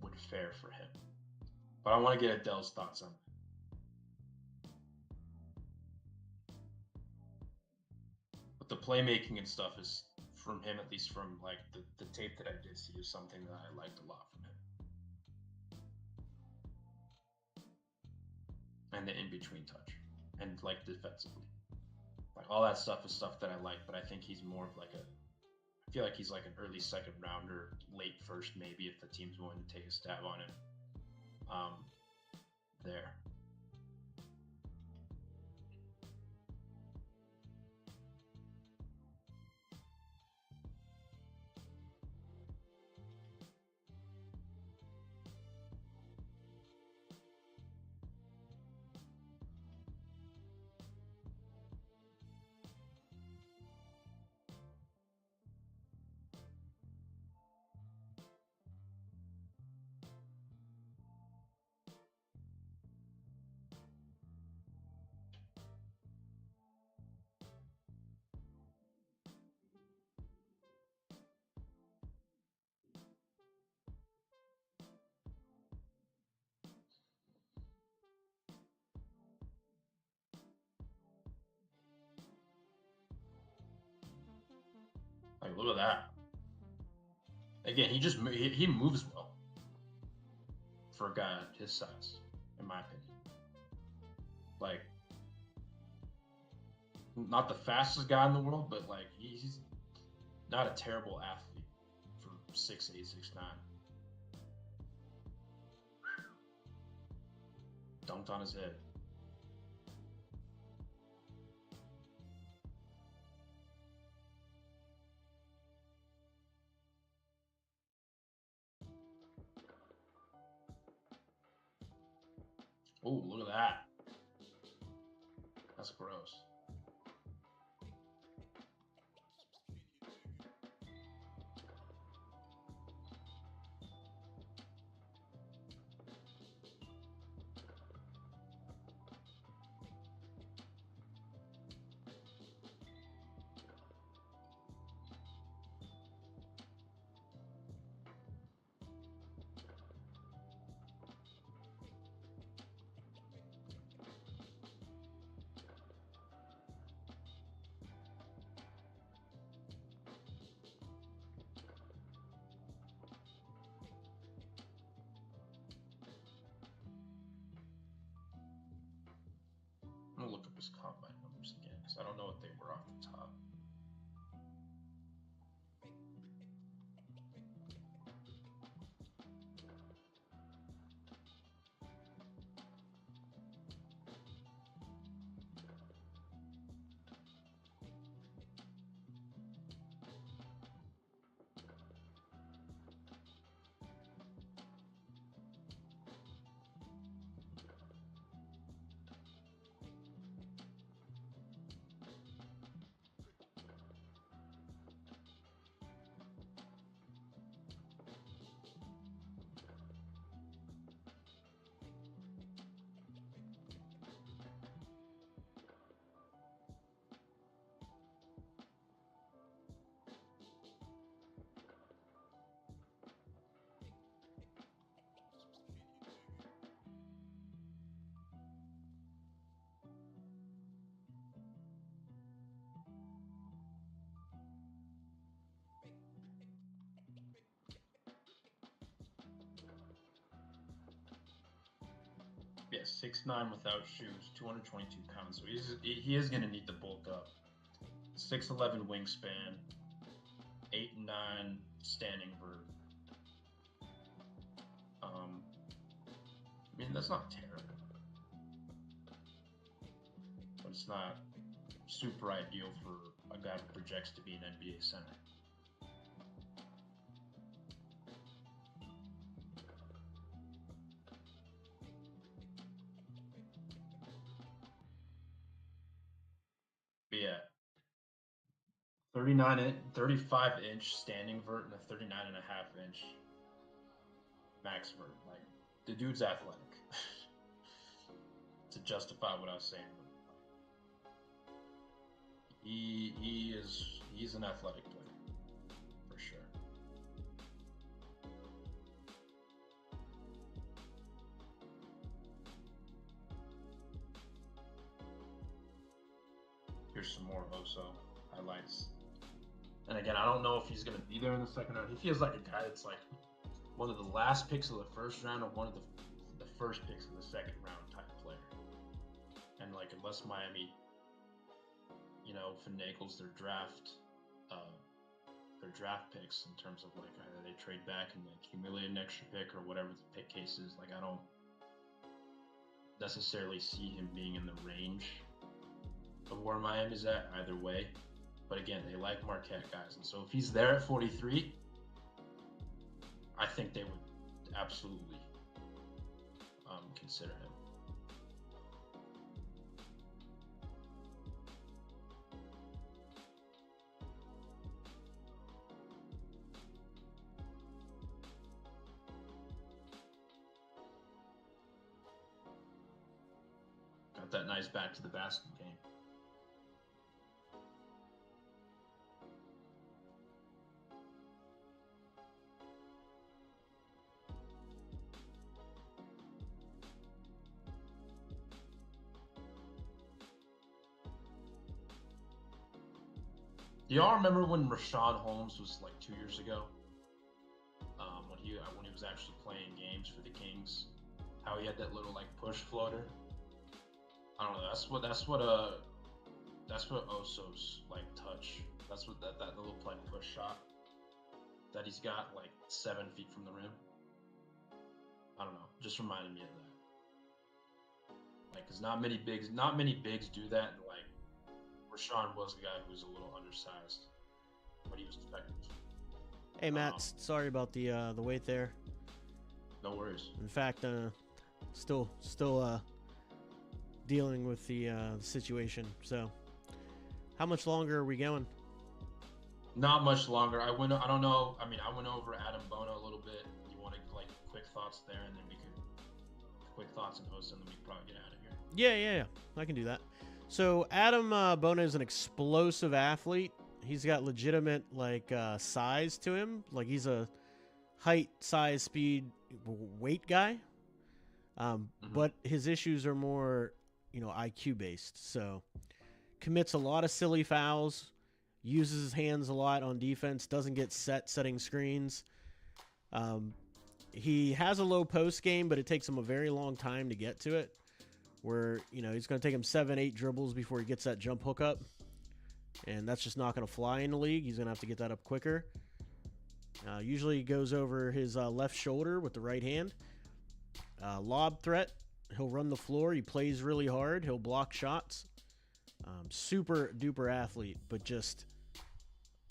would fare for him. But I want to get Adele's thoughts on that. The playmaking and stuff is from him, at least from like the tape that I did see, is something that I liked a lot from him. And the in-between touch and like defensively, like all that stuff is stuff that I like, but I think he's more of like I feel like he's like an early second rounder, late first maybe, if the team's willing to take a stab on him. There. Like, look at that. Again, he moves well for a guy his size, in my opinion. Like, not the fastest guy in the world, but like he's not a terrible athlete for 6'8", 6'9". Dunked on his head. Oh, look at that. That's gross. I'm gonna look up his combine numbers again because I don't know what they were off the top. Yeah, 6'9" without shoes, 222 pounds. So he is going to need to bulk up. 6'11" wingspan, 8'9" standing vert. I mean, that's not terrible, but it's not super ideal for a guy who projects to be an NBA center. But yeah, 35-inch standing vert and a 39.5-inch max vert. Like, the dude's athletic. To justify what I was saying, he's an athletic player for sure. Here's some more Oso highlights. And again, I don't know if he's going to be there in the second round. He feels like a guy that's like one of the last picks of the first round or one of the first picks of the second round type player. And like, unless Miami, finagles their draft picks in terms of like either they trade back and accumulate an extra pick or whatever the pick case is, like I don't necessarily see him being in the range of where Miami's at either way. But again, they like Marquette guys, and so if he's there at 43, I think they would absolutely consider him. Got that nice back to the basket game. Do y'all remember when Rashawn Holmes was like 2 years ago? When he was actually playing games for the Kings, how he had that little like push floater. I don't know. That's what Oso's like touch. That's what that little like push shot that he's got like 7 feet from the rim. I don't know. Just reminded me of that. Like, cause not many bigs do that. And like, Rashawn was a guy who was a little undersized, but he was effective. Hey Matt, sorry about the wait there. No worries. In fact, still dealing with the situation. So, how much longer are we going? Not much longer. I don't know. I mean, I went over Adam Bono a little bit. You want to like quick thoughts there, and then we could quick thoughts and host, and then we could probably get out of here. Yeah. I can do that. So Adam Bono is an explosive athlete. He's got legitimate like size to him. Like he's a height, size, speed, weight guy. But his issues are more, IQ based. So commits a lot of silly fouls, uses his hands a lot on defense, doesn't get setting screens. He has a low post game, but it takes him a very long time to get to it. Where, he's going to take him 7-8 dribbles before he gets that jump hook up. And that's just not going to fly in the league. He's going to have to get that up quicker. Usually he goes over his left shoulder with the right hand. Lob threat. He'll run the floor. He plays really hard. He'll block shots. Super duper athlete, but just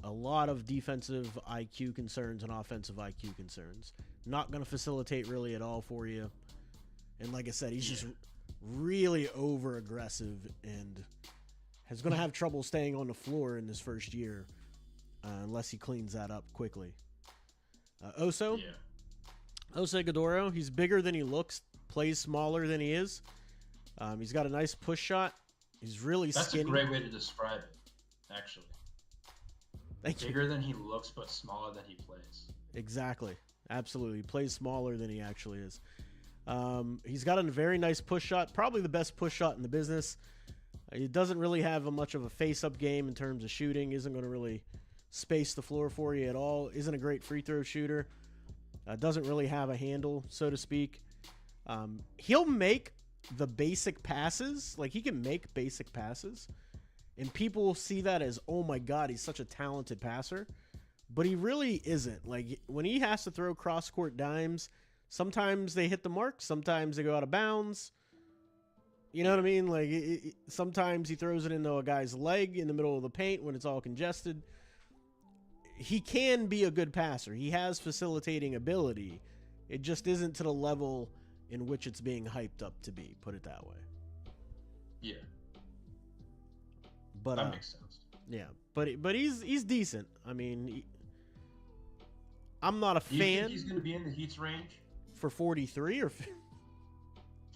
a lot of defensive IQ concerns and offensive IQ concerns. Not going to facilitate really at all for you. And like I said, he's just really over aggressive and is going to have trouble staying on the floor in this first year unless he cleans that up quickly. Oso Ighodaro, he's bigger than he looks, plays smaller than he is. He's got a nice push shot. He's really skinny. That's a great way to describe it, actually. Bigger than he looks, but smaller than he plays. Exactly. Absolutely. He plays smaller than he actually is. He's got a very nice push shot, probably the best push shot in the business. He doesn't really have much of a face-up game in terms of shooting. Isn't going to really space the floor for you at all. Isn't a great free throw shooter. Doesn't really have a handle, so to speak. He'll make the basic passes. Like, he can make basic passes. And people will see that as, oh my God, he's such a talented passer. But he really isn't. Like, when he has to throw cross-court dimes, sometimes they hit the mark. Sometimes they go out of bounds. You know what I mean? Like, sometimes he throws it into a guy's leg in the middle of the paint when it's all congested. He can be a good passer. He has facilitating ability. It just isn't to the level in which it's being hyped up to be, put it that way. Yeah. But that makes sense. Yeah, but he's decent. I mean, I'm not a fan. Do you think he's going to be in the Heat's range? For 43 or...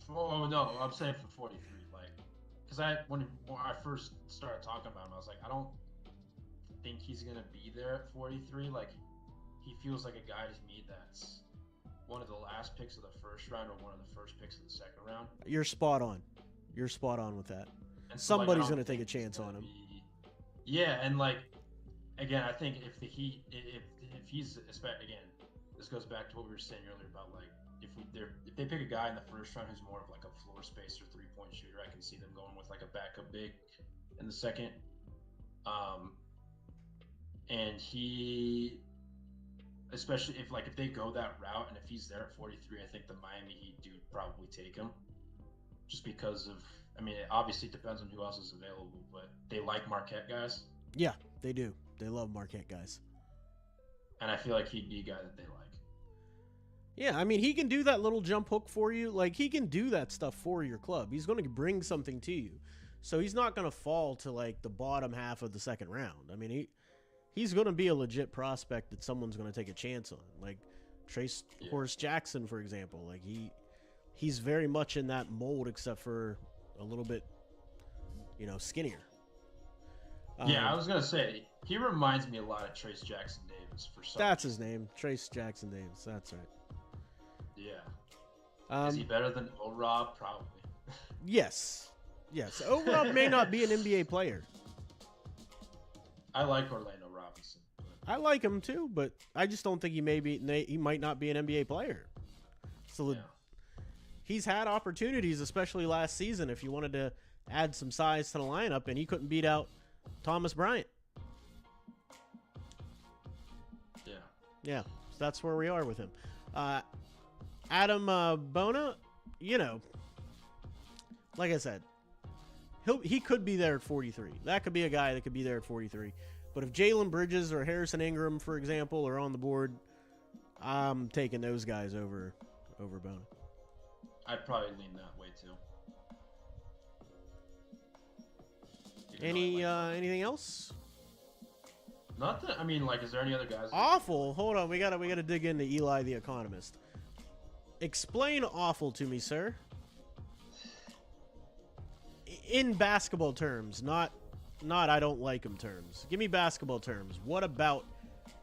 Oh, no, I'm saying for 43. Like, because when I first started talking about him, I was like, I don't think he's going to be there at 43. Like, he feels like a guy to me that's one of the last picks of the first round or one of the first picks of the second round. You're spot on. You're spot on with that. And so, somebody's going to take a chance on him. Yeah, and like, again, I think if the Heat, if he's, again, this goes back to what we were saying earlier about like, if they pick a guy in the first round who's more of like a floor spacer, 3-point shooter, I can see them going with like a backup big in the second. And he, especially if they go that route and if he's there at 43, I think the Miami Heat do probably take him, just because of. I mean, it obviously depends on who else is available, but they like Marquette guys. Yeah, they do. They love Marquette guys. And I feel like he'd be a guy that they like. Yeah, I mean, he can do that little jump hook for you. Like, he can do that stuff for your club. He's going to bring something to you. So he's not going to fall to, like, the bottom half of the second round. I mean, he's going to be a legit prospect that someone's going to take a chance on. Like, Trace Horace Jackson, for example. Like, he's very much in that mold, except for a little bit, skinnier. Yeah, I was going to say, he reminds me a lot of Trace Jackson Davis for some That's his name, Trace Jackson Davis. That's right. Yeah. Is he better than O-Rob? Probably. Yes. O-Rob may not be an NBA player. I like Orlando Robinson. I like him too, but I just don't think he might not be an NBA player. So he's had opportunities, especially last season, if you wanted to add some size to the lineup, and he couldn't beat out Thomas Bryant. Yeah, so that's where we are with him. Adam Bona, like I said, he could be there at 43. That could be a guy that could be there at 43. But if Jalen Bridges or Harrison Ingram, for example, are on the board, I'm taking those guys over Bona. I'd probably lean that way too. Anything else? Nothing. I mean, like, is there any other guys? Awful. Hold on. We gotta dig into Eli the Economist. Explain awful to me, sir. In basketball terms, not I don't like him terms. Give me basketball terms. What about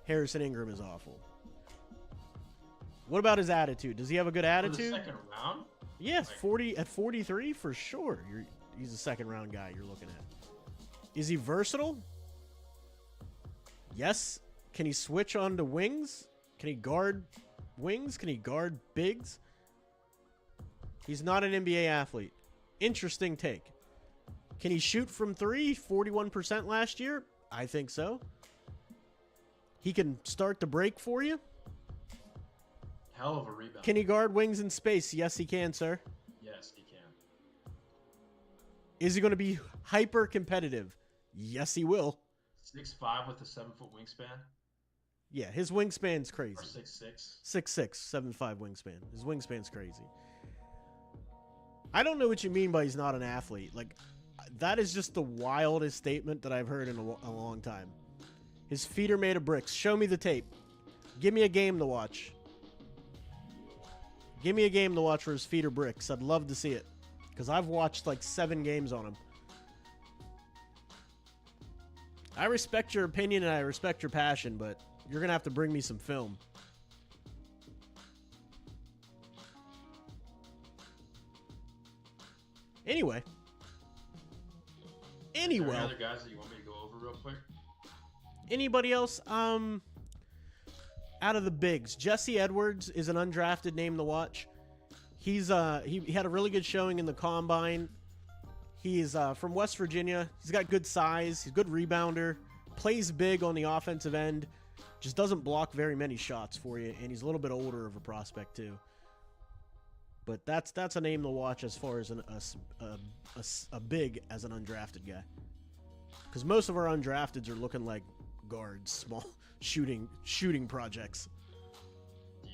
Harrison Ingram is awful? What about his attitude? Does he have a good attitude? For the second round? Yes, 43 for sure. He's a second round guy you're looking at. Is he versatile? Yes. Can he switch onto wings? Can he guard wings? Can he guard bigs? He's not an NBA athlete. Interesting take. Can he shoot from 3? 41% last year? I think so. He can start the break for you. Hell of a rebound. Can he guard wings in space? Yes, he can, sir. Yes, he can. Is he going to be hyper competitive? Yes, he will. 6'5" with a 7-foot wingspan? Yeah, his wingspan's crazy. Or 6'6"? 6'6", 7'5" wingspan. His wingspan's crazy. I don't know what you mean by he's not an athlete. Like, that is just the wildest statement that I've heard in a long time. His feet are made of bricks. Show me the tape. Give me a game to watch. Give me a game to watch where his feet are bricks. I'd love to see it. Because I've watched like 7 games on him. I respect your opinion and I respect your passion, but you're going to have to bring me some film. Anyway. Any other guys that you want me to go over real quick? Anybody else? Out of the bigs, Jesse Edwards is an undrafted name to watch. He's he had a really good showing in the combine. He's from West Virginia. He's got good size. He's a good rebounder. Plays big on the offensive end. Just doesn't block very many shots for you, and he's a little bit older of a prospect too. But that's a name to watch as far as a big as an undrafted guy. Because most of our undrafteds are looking like guards, small shooting projects. Yeah.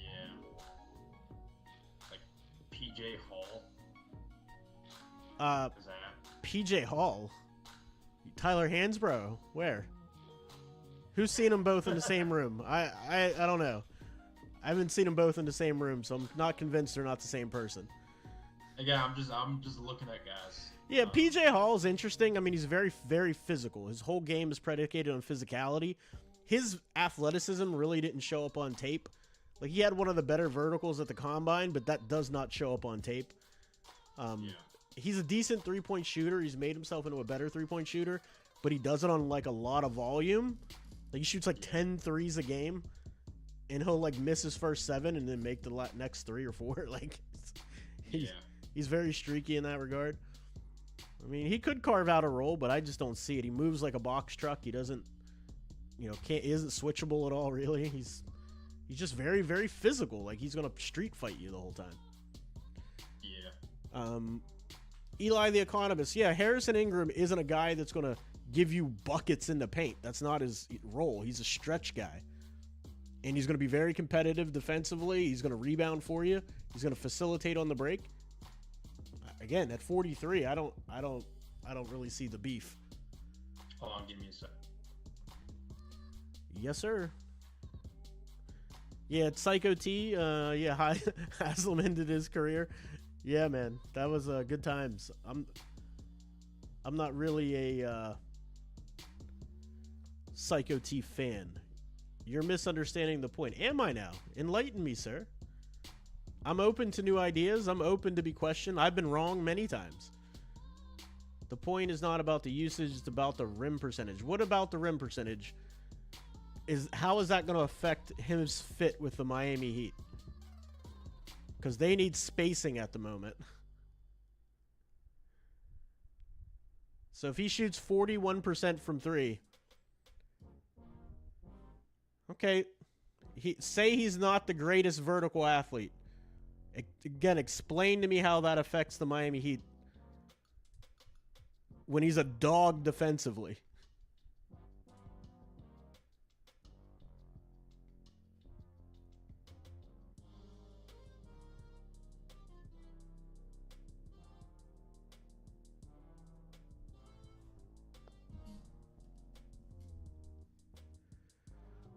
Like PJ Hall. Is that? PJ Hall? Tyler Hansbrough? Where? Who's seen them both in the same room? I don't know. I haven't seen them both in the same room, so I'm not convinced they're not the same person. Again, I'm just looking at guys. Yeah, PJ Hall is interesting. I mean, he's very, very physical. His whole game is predicated on physicality. His athleticism really didn't show up on tape. Like, he had one of the better verticals at the combine, but that does not show up on tape. He's a decent three-point shooter. He's made himself into a better three-point shooter, but he does it on, like, a lot of volume. Like, he shoots, like, 10 threes a game, and he'll, like, miss his first 7 and then make the next 3 or 4. Like, he's very streaky in that regard. I mean, he could carve out a role, but I just don't see it. He moves like a box truck. He doesn't, isn't switchable at all, really. He's just very, very physical. Like, he's going to street fight you the whole time. Yeah. Eli the Economist. Yeah, Harrison Ingram isn't a guy that's going to give you buckets in the paint. That's not his role. He's a stretch guy. And he's going to be very competitive defensively. He's going to rebound for you. He's going to facilitate on the break. Again, at 43, I don't really see the beef. Hold on, give me a sec. Yes, sir. Yeah, Psycho T. Yeah, Haslam ended his career. Yeah, man, that was good times. I'm not really a Psycho T fan. You're misunderstanding the point. Am I now? Enlighten me, sir. I'm open to new ideas. I'm open to be questioned. I've been wrong many times. The point is not about the usage, it's about the rim percentage. What about the rim percentage? How is that going to affect his fit with the Miami Heat? Because they need spacing at the moment. So if he shoots 41% from 3, okay, say he's not the greatest vertical athlete. Again, explain to me how that affects the Miami Heat when he's a dog defensively.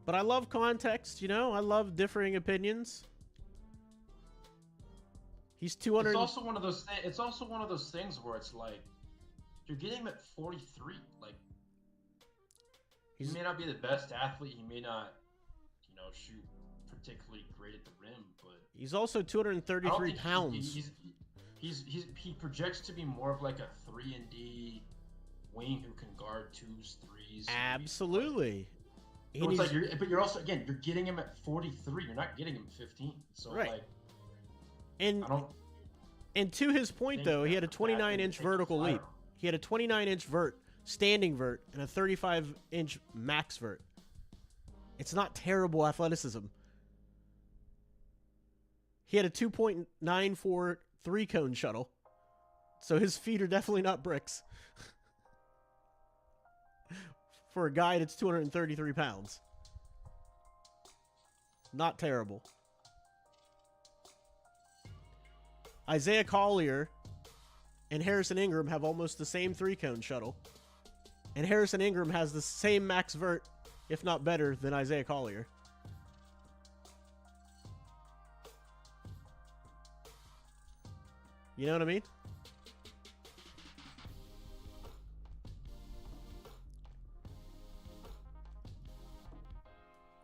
But I love context, I love differing opinions. He's 200. It's also one of those. It's also one of those things where it's like you're getting him at 43. Like he may not be the best athlete. He may not, shoot particularly great at the rim. But he's also 233 pounds. He projects to be more of like a 3-and-D wing who can guard 2s, 3s. Absolutely. So it's like but you're also you're getting him at 43. You're not getting him at 15. So right. Like. And to his point, though, he had a 29-inch vertical leap. He had a 29-inch standing vert, and a 35-inch max vert. It's not terrible athleticism. He had a 2.94 three-cone shuttle, so his feet are definitely not bricks. For a guy that's 233 pounds. Not terrible. Isaiah Collier and Harrison Ingram have almost the same three-cone shuttle. And Harrison Ingram has the same max vert, if not better, than Isaiah Collier. You know what I mean?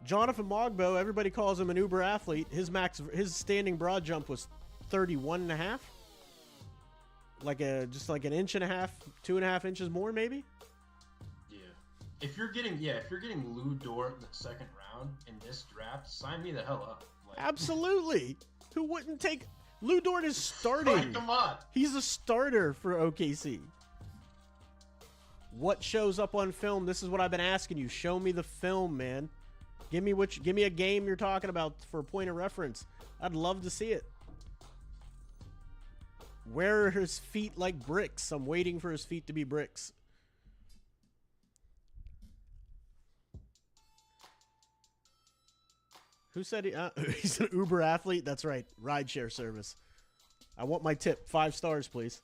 Jonathan Mogbo, everybody calls him an uber athlete. His standing broad jump was 31.5. Just like an inch and a half, 2.5 inches more, maybe. Yeah. If you're getting Lou Dort in the second round in this draft, sign me the hell up. Absolutely. Who wouldn't take Lou Dort is starting. Like, come on. He's a starter for OKC. What shows up on film? This is what I've been asking you. Show me the film, man. Give me a game you're talking about for a point of reference. I'd love to see it. Where are his feet like bricks? I'm waiting for his feet to be bricks. Who said he's an Uber athlete? That's right. Rideshare service. I want my tip. 5 stars, please.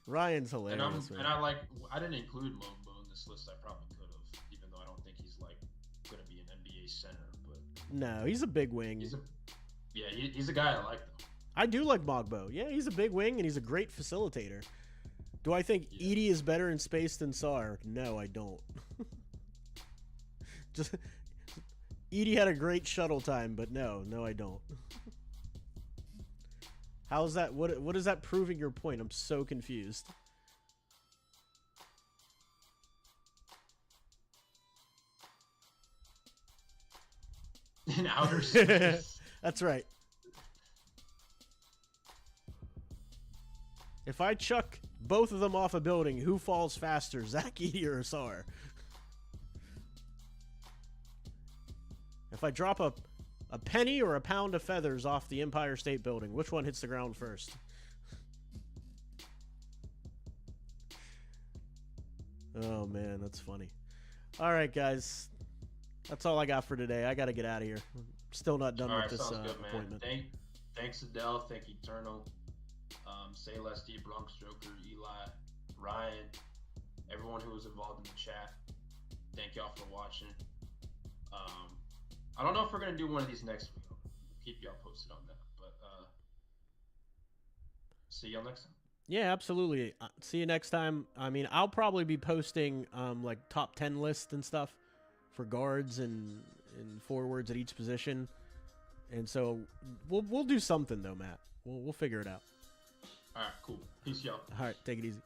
Ryan's hilarious. And I didn't include Mogbo in this list. I probably could have, even though I don't think he's like going to be an NBA center. But no, he's a big wing. He's a guy I like though. I do like Mogbo. Yeah, he's a big wing and he's a great facilitator. Do I think Edie is better in space than Sar? No, I don't. Just Edie had a great shuttle time, but no, I don't. How's that? What is that proving your point? I'm so confused. In outer space. That's right. If I chuck both of them off a building, who falls faster, Zach Edey or Sar? If I drop a penny or a pound of feathers off the Empire State Building, which one hits the ground first? Oh, man, that's funny. All right, guys. That's all I got for today. I got to get out of here. Still not done with this appointment. Thanks, Adel. Thank Eternal. Say Less D, Bronx Joker, Eli, Ryan, everyone who was involved in the chat. Thank y'all for watching. I don't know if we're going to do one of these next week. We'll keep y'all posted on that. But see y'all next time. Yeah, absolutely. See you next time. I mean, I'll probably be posting like top 10 lists and stuff for guards and forwards at each position. And so we'll do something though, Matt. We'll figure it out. All right, cool. Peace, y'all. All right, take it easy.